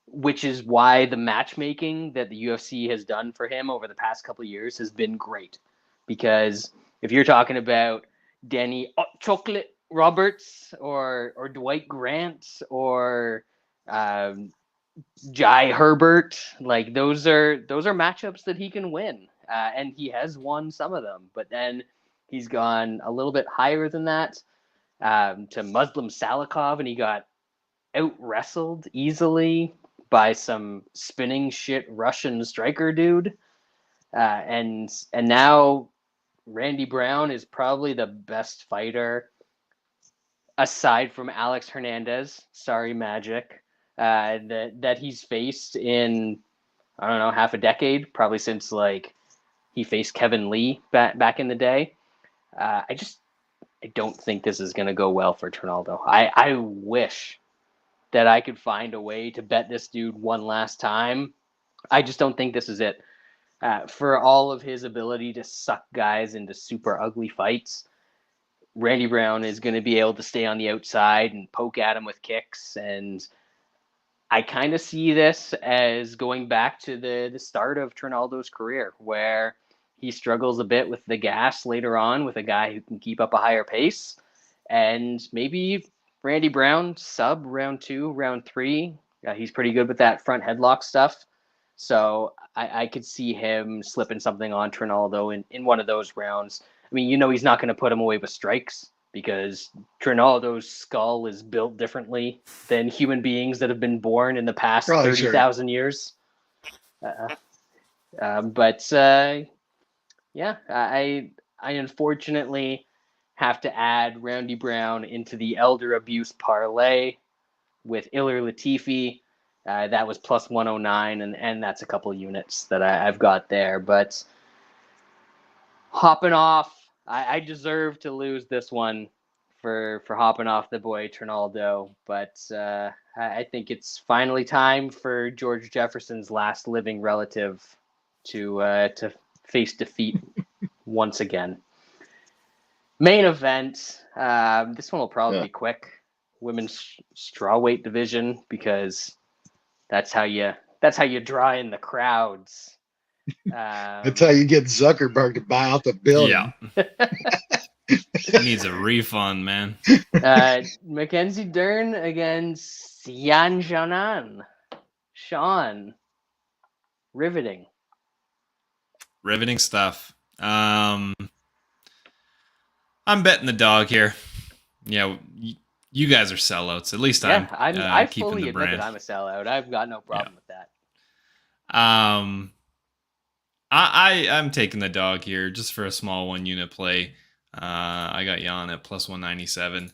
which is why the matchmaking that the UFC has done for him over the past couple of years has been great. Because if you're talking about Danny Chocolate Roberts or Dwight Grant or Jai Herbert, like those are matchups that he can win, and he has won some of them. But then he's gone a little bit higher than that to Muslim Salikov, and he got out wrestled easily by some spinning shit Russian striker dude, and now Randy Brown is probably the best fighter aside from Alex Hernandez. Sorry, Magic. That he's faced in, I don't know, half a decade, probably since like he faced Kevin Lee back in the day. I don't think this is going to go well for Trinaldo. I wish that I could find a way to bet this dude one last time. I just don't think this is it. For all of his ability to suck guys into super ugly fights, Randy Brown is going to be able to stay on the outside and poke at him with kicks. And I kind of see this as going back to the start of Trinaldo's career, where he struggles a bit with the gas later on with a guy who can keep up a higher pace. And maybe Randy Brown, sub round 2, round 3. He's pretty good with that front headlock stuff. So I could see him slipping something on Trinaldo in one of those rounds. I mean, he's not going to put him away with strikes, because Trinaldo's skull is built differently than human beings that have been born in the past 30,000 years. Yeah, I unfortunately have to add Randy Brown into the elder abuse parlay with Ilir Latifi. That was plus 109, and that's a couple units that I've got there. But hopping off, I deserve to lose this one for hopping off the boy Trinaldo, but I think it's finally time for George Jefferson's last living relative to face defeat once again. Main event. This one will probably be quick. Women's strawweight division, because that's how you draw in the crowds. That's how you get Zuckerberg to buy out the building. Yeah. He needs a refund, man. Mackenzie Dern against Xiaonan. Sean. Riveting stuff. I'm betting the dog here. Yeah, you guys are sellouts. At least I keeping fully the admit brand. that I'm a sellout. I've got no problem with that. I'm taking the dog here just for a small 1 unit play. I got Jan at plus 197.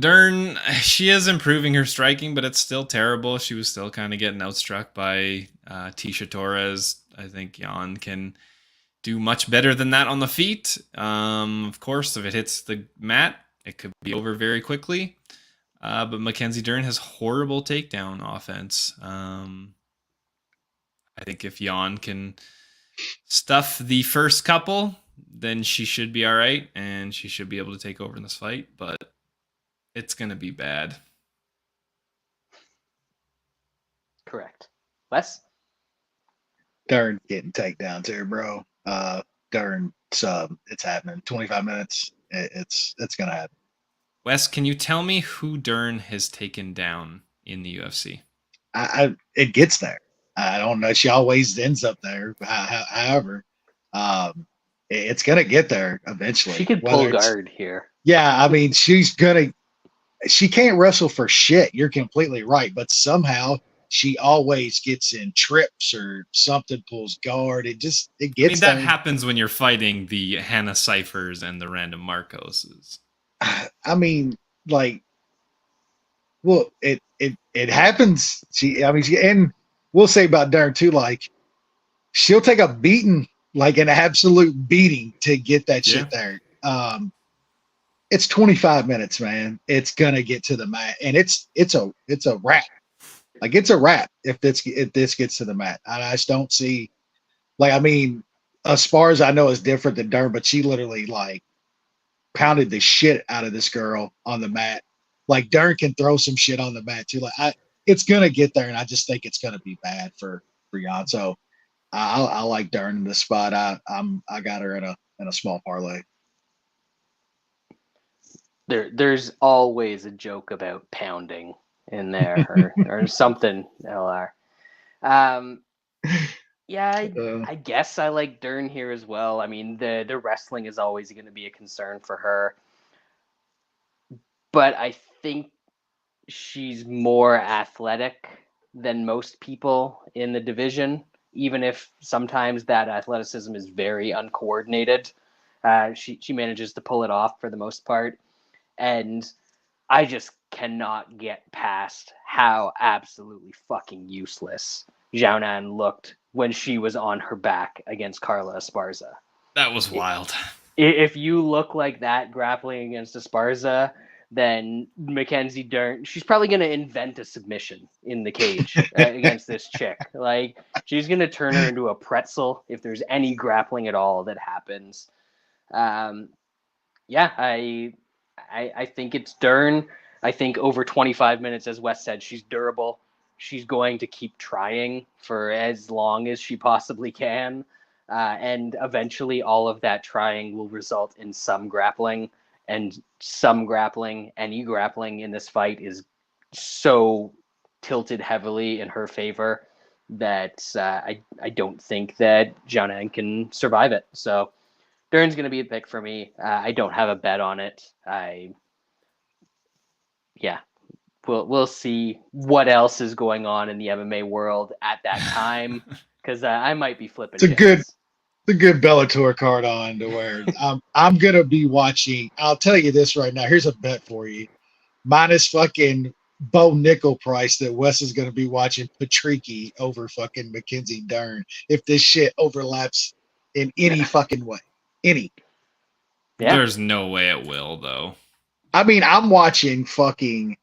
Dern, she is improving her striking, but it's still terrible. She was still kind of getting outstruck by Tisha Torres. I think Jan can do much better than that on the feet. Of course, if it hits the mat, it could be over very quickly. But Mackenzie Dern has horrible takedown offense. I think if Jan can stuff the first couple, then she should be all right, and she should be able to take over in this fight. But it's going to be bad. Correct. Wes? Dern getting takedowns here, bro. Dern sub. It's happening. 25 minutes. It's going to happen. Wes, can you tell me who Dern has taken down in the UFC? It gets there. I don't know. She always ends up there. However, it's going to get there eventually. She could pull guard here. Yeah, I mean, she can't wrestle for shit. You're completely right. But somehow she always gets in trips or something, pulls guard. It gets that happens when you're fighting the Hannah Cyphers and the random Marcoses. I mean, like, well, it happens. And we'll say about Dern too, like, she'll take a beating, like an absolute beating, to get that shit there. It's 25 minutes, man. It's gonna get to the mat, and it's a wrap. Like, it's a wrap if this gets to the mat. I just don't see, like, I mean, Esparza I know is different than Dern, but she literally like pounded the shit out of this girl on the mat. Like, Dern can throw some shit on the mat too. Like, it's gonna get there, and I just think it's gonna be bad for Jan. So I like Dern in this spot. I got her in a small parlay. There's always a joke about pounding in there or something, LR. I guess I like Dern here as well. I mean, the wrestling is always going to be a concern for her, but I think she's more athletic than most people in the division, even if sometimes that athleticism is very uncoordinated. She manages to pull it off for the most part. And I just cannot get past how absolutely fucking useless Xiaonan looked when she was on her back against Carla Esparza. That was wild. If you look like that grappling against Esparza, then Mackenzie Dern, she's probably going to invent a submission in the cage against this chick. Like, she's going to turn her into a pretzel if there's any grappling at all that happens. I think it's Dern. I think over 25 minutes, as Wes said, she's durable. She's going to keep trying for as long as she possibly can. And eventually all of that trying will result in some grappling. And some grappling, any grappling in this fight is so tilted heavily in her favor that I don't think that Xiaonan can survive it. So Dern's going to be a pick for me. I don't have a bet on it. We'll see what else is going on in the MMA world at that time, because I might be flipping. It's a good Bellator card on to where I'm gonna be watching. I'll tell you this right now. Here's a bet for you. Minus fucking Bo Nickal price that Wes is gonna be watching Patricky over fucking Mackenzie Dern if this shit overlaps in any fucking way. Any. Yeah. There's no way it will, though. I mean, I'm watching fucking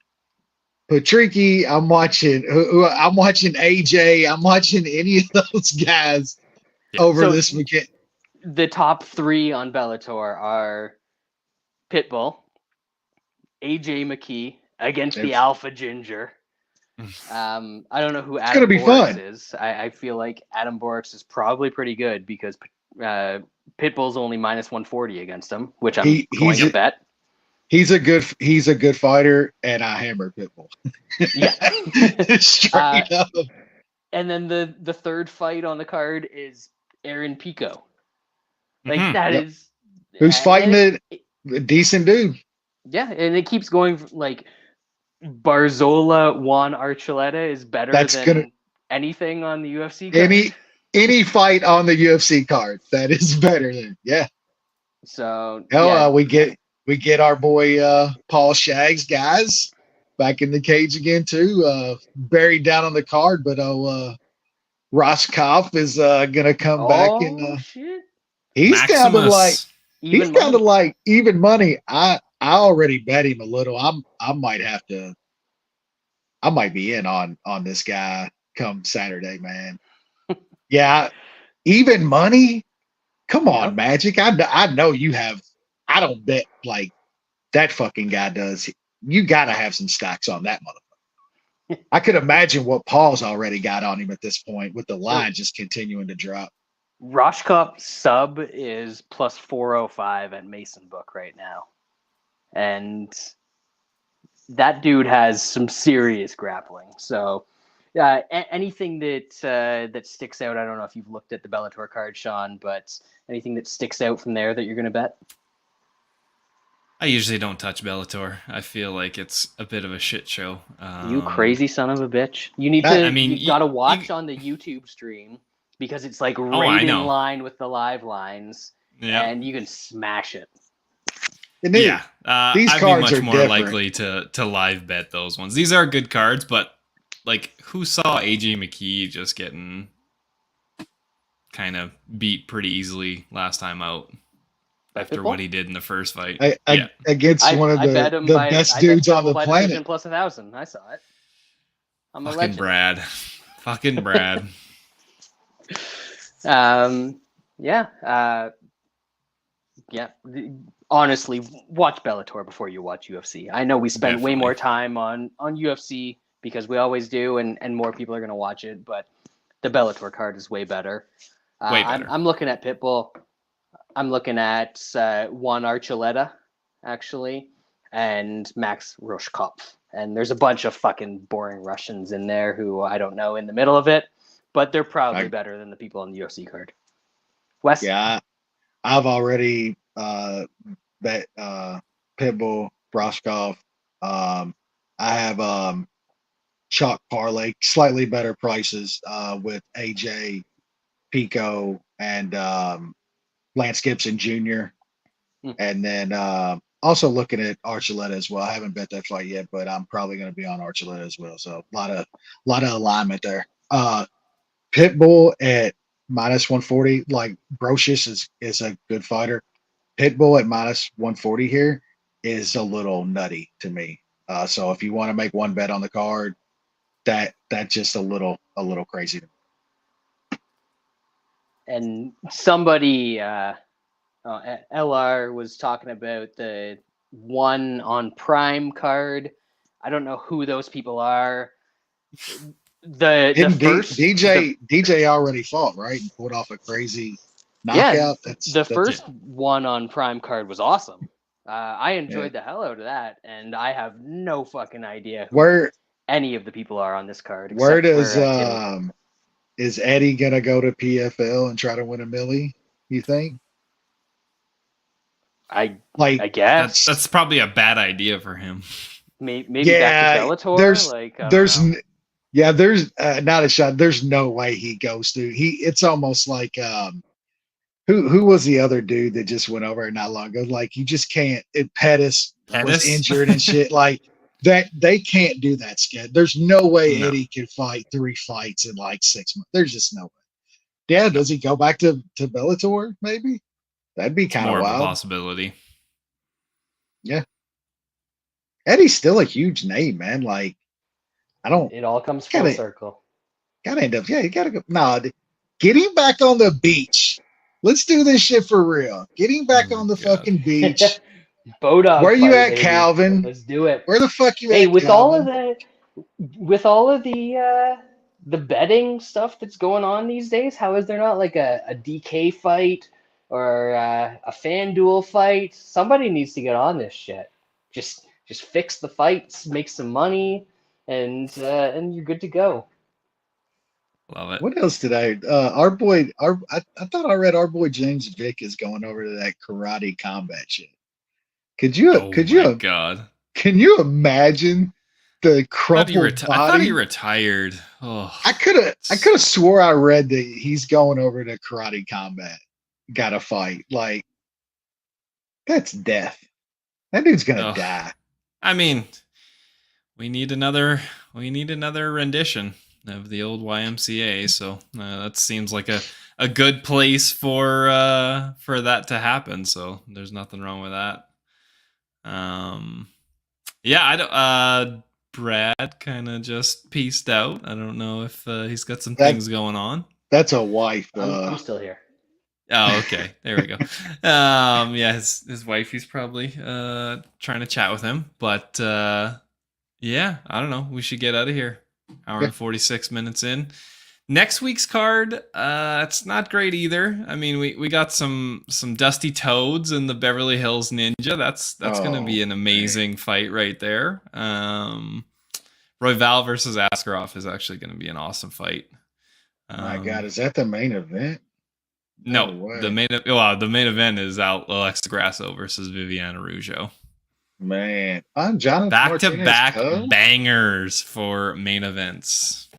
Patricky. I'm watching AJ. I'm watching any of those guys over So this weekend. The top 3 on Bellator are Pitbull, AJ McKee against the Alpha Ginger. I don't know who Adam Borix is. I feel like Adam Borix is probably pretty good because Pitbull's only minus 140 against him, which I'm going to bet. He's a good fighter, and I hammer Pitbull. Yeah, straight up. And then the third fight on the card is Aaron Pico. Like that is who's fighting a decent dude. Yeah, and it keeps going like Barzola Juan Archuleta is better than anything on the UFC card. Any fight on the UFC card that is better than So we get our boy Paul Shags guys back in the cage again too. Buried down on the card, but Roscoff is gonna come back and shit. He's kind of like even money. I already bet him a little. I might be in on this guy come Saturday, man. Yeah, even money. Come on, Magic. I know you have. I don't bet like that fucking guy does. You got to have some stacks on that motherfucker. I could imagine what Paul's already got on him at this point with the line just continuing to drop. Roshkop sub is plus 405 at Mason Book right now. And that dude has some serious grappling. So anything that sticks out, I don't know if you've looked at the Bellator card, Sean, but anything that sticks out from there that you're going to bet? I usually don't touch Bellator. I feel like it's a bit of a shit show. You crazy son of a bitch. You need to, you got to watch on the YouTube stream because it's like right in line with the live lines and you can smash it. These I'd be much more likely to live bet those ones. These are good cards, but like who saw AJ McKee just getting kind of beat pretty easily last time out? After what he did in the first fight. Against one of the best dudes on the planet. Plus 1,000. I saw it. I'm a Fucking legend. Brad. Fucking Brad. Honestly, watch Bellator before you watch UFC. I know we spend way more time on UFC because we always do, and more people are going to watch it, but the Bellator card is way better. Way better. I'm looking at Pitbull. I'm looking at Juan Archuleta, actually, and Max Roshkopf. And there's a bunch of fucking boring Russians in there who I don't know in the middle of it, but they're probably better than the people on the UFC card. Wes? Yeah, I've already bet Pitbull, Roshkov. I have chalk parlay, slightly better prices with AJ, Pico, and Lance Gibson Jr. And then also looking at Archuleta as well. I haven't bet that fight yet, but I'm probably going to be on Archuleta as well. So a lot of alignment there. Pitbull at minus 140, like Borshchev is a good fighter. Pitbull at minus 140 here is a little nutty to me. So if you want to make one bet on the card, that's just a little crazy to me. And somebody, LR was talking about the one on Prime card I don't know who those people are. The Didn't first DJ already fought, right? And pulled off a crazy knockout. The first one on Prime card was awesome. I enjoyed the hell out of that, and I have no fucking idea who any of the people are on this card. Where does Timmy. Is Eddie gonna go to PFL and try to win a millie? You think? I guess that's probably a bad idea for him. Maybe back to Bellator. There's not a shot. There's no way he goes through. It's almost like who was the other dude that just went over not long ago? Like you just can't. Pettis was injured and shit like that. They can't do that sketch. There's no way Eddie can fight 3 fights in like 6 months. There's just no way. Yeah, does he go back to Bellator? Maybe that'd be kind of wild. More of a possibility. Yeah, Eddie's still a huge name, man. Like I don't. It all comes full circle. Gotta end up. Yeah, you gotta go. No, get him back on the beach. Let's do this shit for real. Get him back on the fucking beach. Bodog. Where you at, baby. Calvin? Let's do it. Where the fuck you at? Hey, with Calvin? all of the betting stuff that's going on these days, how is there not like a DK fight or a FanDuel fight? Somebody needs to get on this shit. Just fix the fights, make some money, and you're good to go. Love it. What else did I thought I read our boy James Vick is going over to that karate combat shit. Can you imagine the crumpled body? I thought he retired. Oh, I could have swore I read that he's going over to karate combat. Got to fight. Like that's death. That dude's gonna die. I mean, we need another rendition of the old YMCA, so that seems like a good place for that to happen. So there's nothing wrong with that. I don't. Brad kind of just peaced out. I don't know if he's got some things going on. That's a wife. I'm still here. Oh, okay. There we go. His wife. He's probably trying to chat with him, but I don't know. We should get out of here. Hour and 46 minutes in. Next week's card, it's not great either. I mean, we got some Dusty Toads and the Beverly Hills Ninja. That's going to be an amazing fight right there. Royval versus Askarov is actually going to be an awesome fight. My God, is that the main event? No, the main event is Alexa Grasso versus Viviane Araujo. Man, I'm Jonathan. Back-to-back bangers for main events.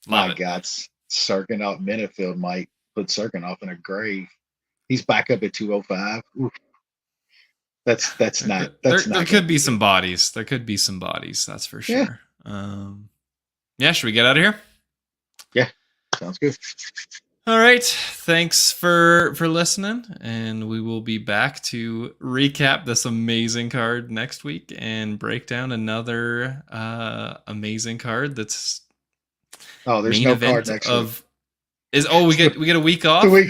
My God, Serkinov Minifield might put Serkinov in a grave. He's back up at 205. Oof. That's not. There could be some bodies. There could be some bodies. That's for sure. Should we get out of here? Yeah, sounds good. All right. Thanks for listening, and we will be back to recap this amazing card next week and break down another amazing card that's there's no card next week. We get a week off? Do we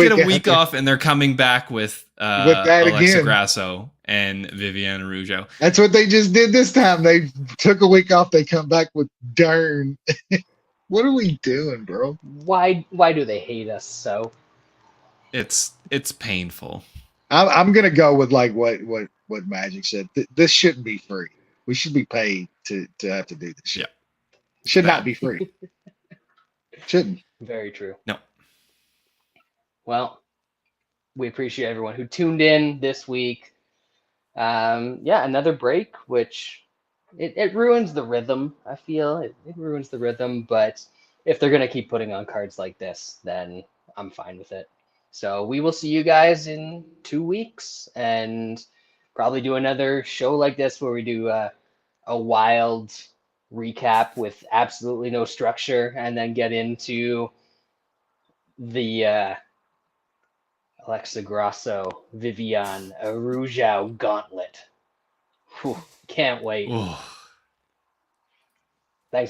get a week off and they're coming back with Alexa Grasso and Viviane Araujo? That's what they just did this time. They took a week off. They come back with Dern. What are we doing, bro? Why do they hate us so? It's painful. I'm gonna go with like what Magic said. This shouldn't be free. We should be paid to have to do this shit. Yeah. It should not be free. Shouldn't. Very true. No. Well, we appreciate everyone who tuned in this week. Another break, which it ruins the rhythm, I feel. It ruins the rhythm, but if they're going to keep putting on cards like this, then I'm fine with it. So we will see you guys in 2 weeks and probably do another show like this where we do a wild recap with absolutely no structure and then get into the Alexa Grasso, Viviane Araujo gauntlet. Whew, can't wait. Oh.